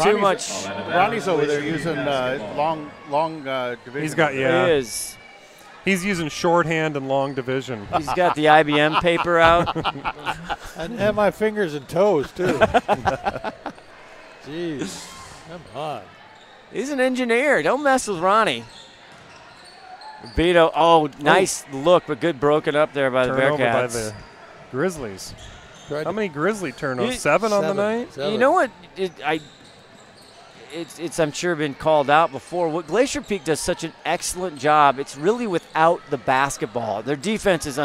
Too much. Ronnie's over there using long division. He's got, He is. He's using shorthand and long division. He's got the IBM paper out. I have my fingers and toes, too. Jeez. Come on. He's an engineer. Don't mess with Ronnie. Beto, nice look, but good broken up there by the Turnover Bearcats. by the Grizzlies. How many Grizzly turnovers? Seven on the night? You know what? It's I'm sure been called out before. What Glacier Peak does such an excellent job, it's really without the basketball. Their defense is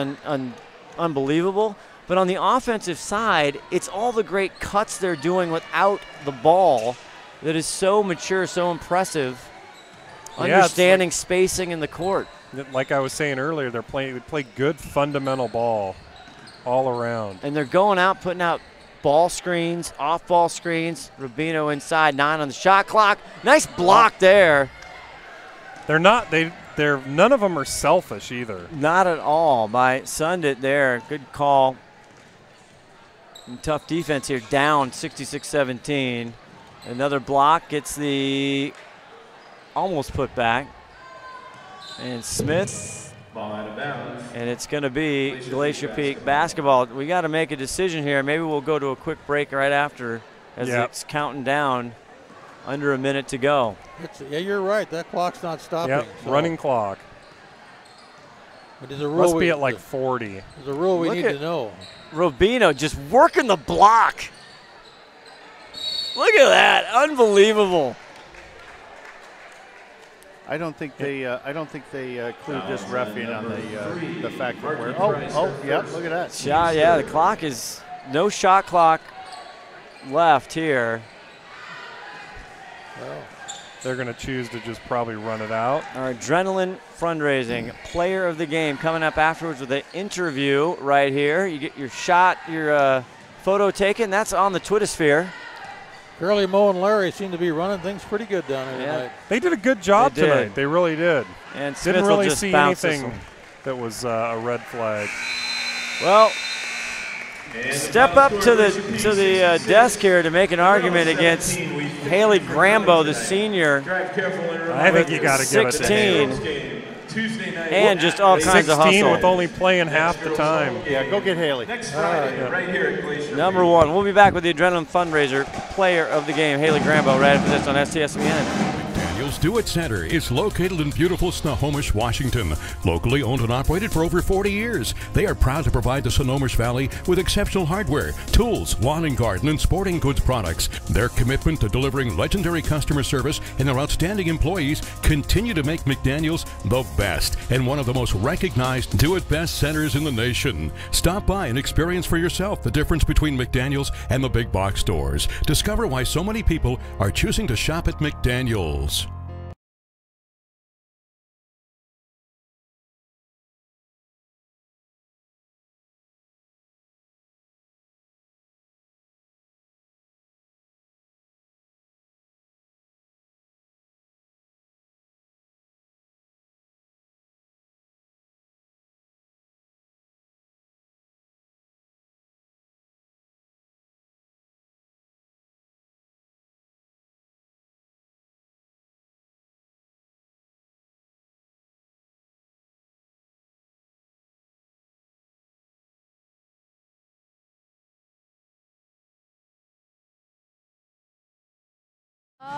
unbelievable, but on the offensive side, it's all the great cuts they're doing without the ball that is so mature, so impressive. Understanding spacing in the court. Like I was saying earlier, they play good fundamental ball all around. And they're going out, putting out ball screens, off-ball screens. Rubino inside, 9 on the shot clock. Nice block there. They're none of them are selfish either. Not at all by Sundit there. Good call. And tough defense here, down 66-17. Another block gets the almost put back. And Smith. Ball out of bounds. And it's going to be Glacier Peak basketball. We got to make a decision here. Maybe we'll go to a quick break right after as it's counting down. Under a minute to go. Yeah, you're right. That clock's not stopping. Yep, so. running clock. But there's a rule. Must be at like 40. There's a rule we need to know. Rubino just working the block. Look at that. Unbelievable. I don't think they clued this ref in on the fact that we're look at that. Shot, yeah, the clock is no shot clock left here. Well, they're going to choose to just probably run it out. Our Adrenaline Fundraising Player of the Game coming up afterwards with an interview right here. You get your shot, your photo taken. That's on the Twittersphere. Curly, Mo, and Larry seem to be running things pretty good down there tonight. They did a good job tonight. They really did. And Smith didn't really just see anything that was a red flag. Well, step up to the desk here to make an argument against Haley Grambo, the senior. I think you got to give it to 16. And just all kinds of hustle. 16 with only playing half the time. Yeah, go get Haley. Next Friday, right here at Glacier. Number one. We'll be back with the Adrenaline Fundraiser Player of the Game, Haley Grambo, right after this on STSBN. McDaniel's Do It Center is located in beautiful Snohomish, Washington. Locally owned and operated for over 40 years, they are proud to provide the Snohomish Valley with exceptional hardware, tools, lawn and garden, and sporting goods products. Their commitment to delivering legendary customer service and their outstanding employees continue to make McDaniel's the best and one of the most recognized Do It Best centers in the nation. Stop by and experience for yourself the difference between McDaniel's and the big box stores. Discover why so many people are choosing to shop at McDaniel's.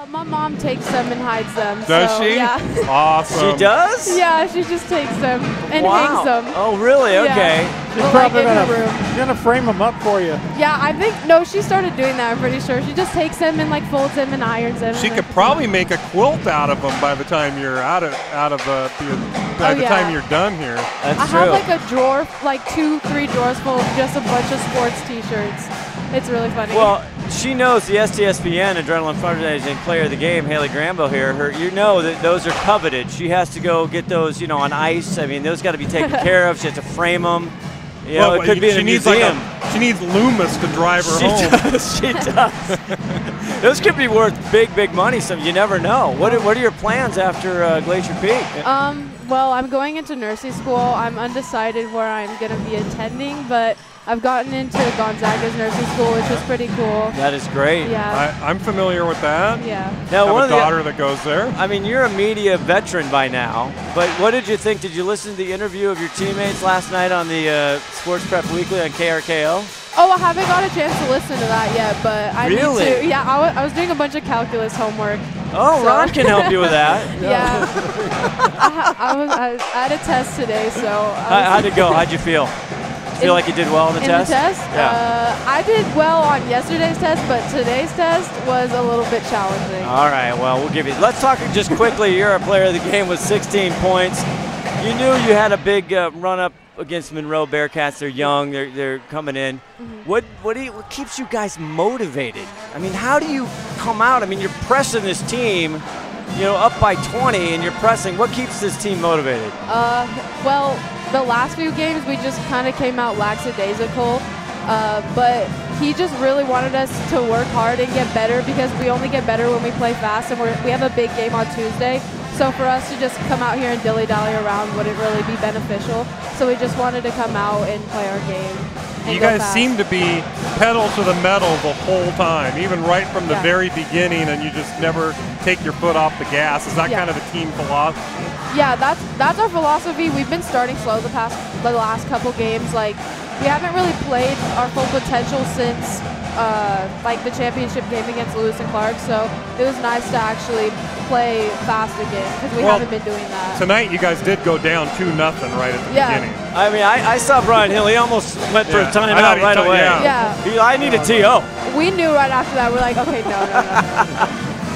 My mom takes them and hides them. Does she? Yeah. Awesome. She does? Yeah, she just takes them and hangs them. Oh, really? Yeah. Okay. She's But, probably like, in her gonna frame them up for you. Yeah, I think, no, she started doing that, I'm pretty sure. She just takes them and like folds them and irons them. She and could probably make a quilt out of them by the time you're by the time you're done here. That's I true. have like a drawer, like 2-3 drawers full of just a bunch of sports t-shirts. It's really funny. Well, she knows the STSPN Adrenaline Fundraising Player of the Game, Haley Grambo here. You know that those are coveted. She has to go get those, on ice. I mean, those got to be taken care of. She has to frame them. It could be in a museum. She needs Loomis to drive her home. She does. Those could be worth big money. So you never know. What are your plans after Glacier Peak? Well, I'm going into nursing school. I'm undecided where I'm going to be attending, but I've gotten into Gonzaga's nursing school, which is pretty cool. That is great. Yeah. I'm familiar with that. Yeah. Now, I have a daughter that goes there. I mean, you're a media veteran by now, but what did you think? Did you listen to the interview of your teammates last night on the Sports Prep Weekly on KRKO? Oh, I haven't got a chance to listen to that yet, but I need to. Yeah, I was doing a bunch of calculus homework. Oh, so. Ron can help you with that. Yeah. I had a test today, so. How'd it go? How'd you feel? Feel like you did well in the test? In the test? Yeah. I did well on yesterday's test, but today's test was a little bit challenging. All right, well, we'll give you. Let's talk just quickly. You're a player of the game with 16 points. You knew you had a big run-up against Monroe Bearcats. They're young. They're coming in. Mm-hmm. What keeps you guys motivated? I mean, how do you come out? I mean, you're pressing this team, up by 20, and you're pressing. What keeps this team motivated? Well, the last few games we just kind of came out lackadaisical, but he just really wanted us to work hard and get better because we only get better when we play fast, and we have a big game on Tuesday. So for us to just come out here and dilly-dally around wouldn't really be beneficial. So we just wanted to come out and play our game. You guys seem to be pedal to the metal the whole time, even right from the very beginning, and you just never take your foot off the gas. Is that kind of the team philosophy? Yeah, that's our philosophy. We've been starting slow the last couple games. Like, we haven't really played our full potential since the championship game against Lewis and Clark. So it was nice to actually play fast again because we haven't been doing that. Tonight you guys did go down 2-0 right at the beginning. I mean, I saw Brian Hill. He almost went for a timeout right away. I need a TO. We knew right after that. We're like, okay, no.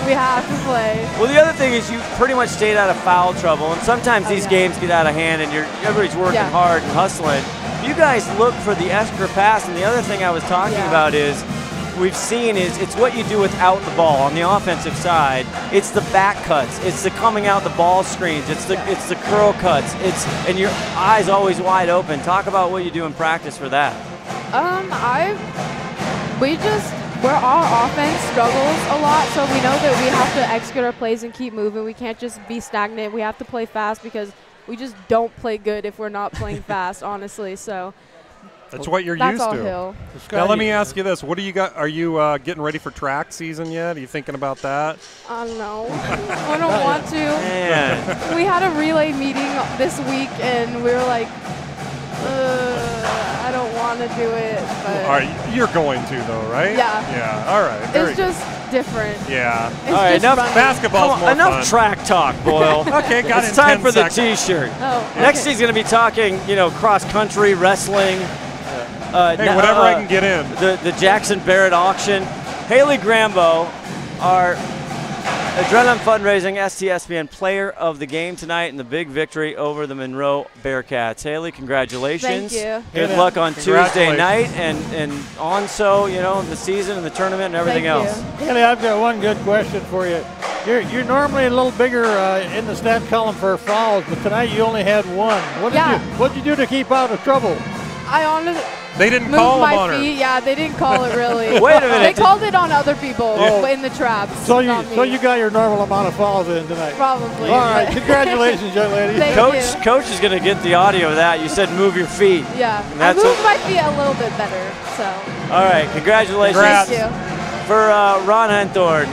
We have to play. Well, the other thing is you pretty much stayed out of foul trouble, and sometimes these games get out of hand, and everybody's working hard and hustling. You guys look for the extra pass, and the other thing I was talking about is it's what you do without the ball on the offensive side. It's the back cuts, it's the coming out the ball screens, it's the curl cuts, and your eyes always wide open. Talk about what you do in practice for that. Where our offense struggles a lot, so we know that we have to execute our plays and keep moving. We can't just be stagnant. We have to play fast because we just don't play good if we're not playing fast, honestly. So that's what you're used to. Hill. Now let me ask you this: what do you got? Are you getting ready for track season yet? Are you thinking about that? I don't know. I don't want to. Man. We had a relay meeting this week, and we were like, I don't want to do it. But all right, you're going to though, right? Yeah. Yeah. All right. It's just different. Yeah. All right. Enough basketball's more enough fun. Track talk, Boyle. Okay, got it. It's time for seconds. the T-shirt. Oh, okay. Next, he's going to be talking, cross country, wrestling. Hey, whatever I can get in. The Jackson Barrett auction. Haley Grambo, our Adrenaline Fundraising STSPN Player of the Game tonight in the big victory over the Monroe Bearcats. Haley, congratulations. Thank you. Good luck on Tuesday night and on the season and the tournament and everything else. Haley, I've got one good question for you. You're normally a little bigger in the stat column for fouls, but tonight you only had one. What did you do to keep out of trouble? I honestly they didn't moved call my him on her. feet. Yeah, they didn't call it really. Wait a minute. They called it on other people in the traps. So you got your normal amount of fouls in tonight. Probably. All right, congratulations, young lady. Coach is going to get the audio of that. You said move your feet. Yeah, I moved my feet a little bit better. So. All right, congratulations. Thank you. For Ron Henthorn,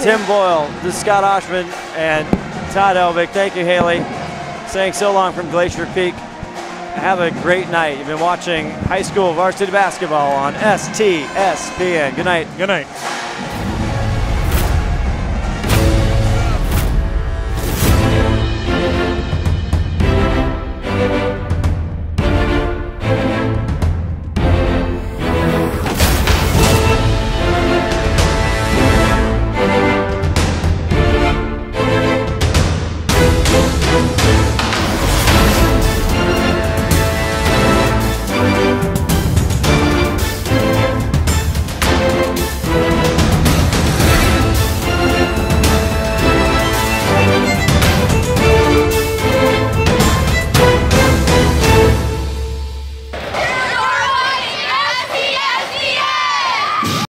Tim Boyle, this is Scott Oshman, and Todd Elvick. Thank you, Haley. Saying so long from Glacier Peak. Have a great night. You've been watching high school varsity basketball on STSPN. Good night. Good night.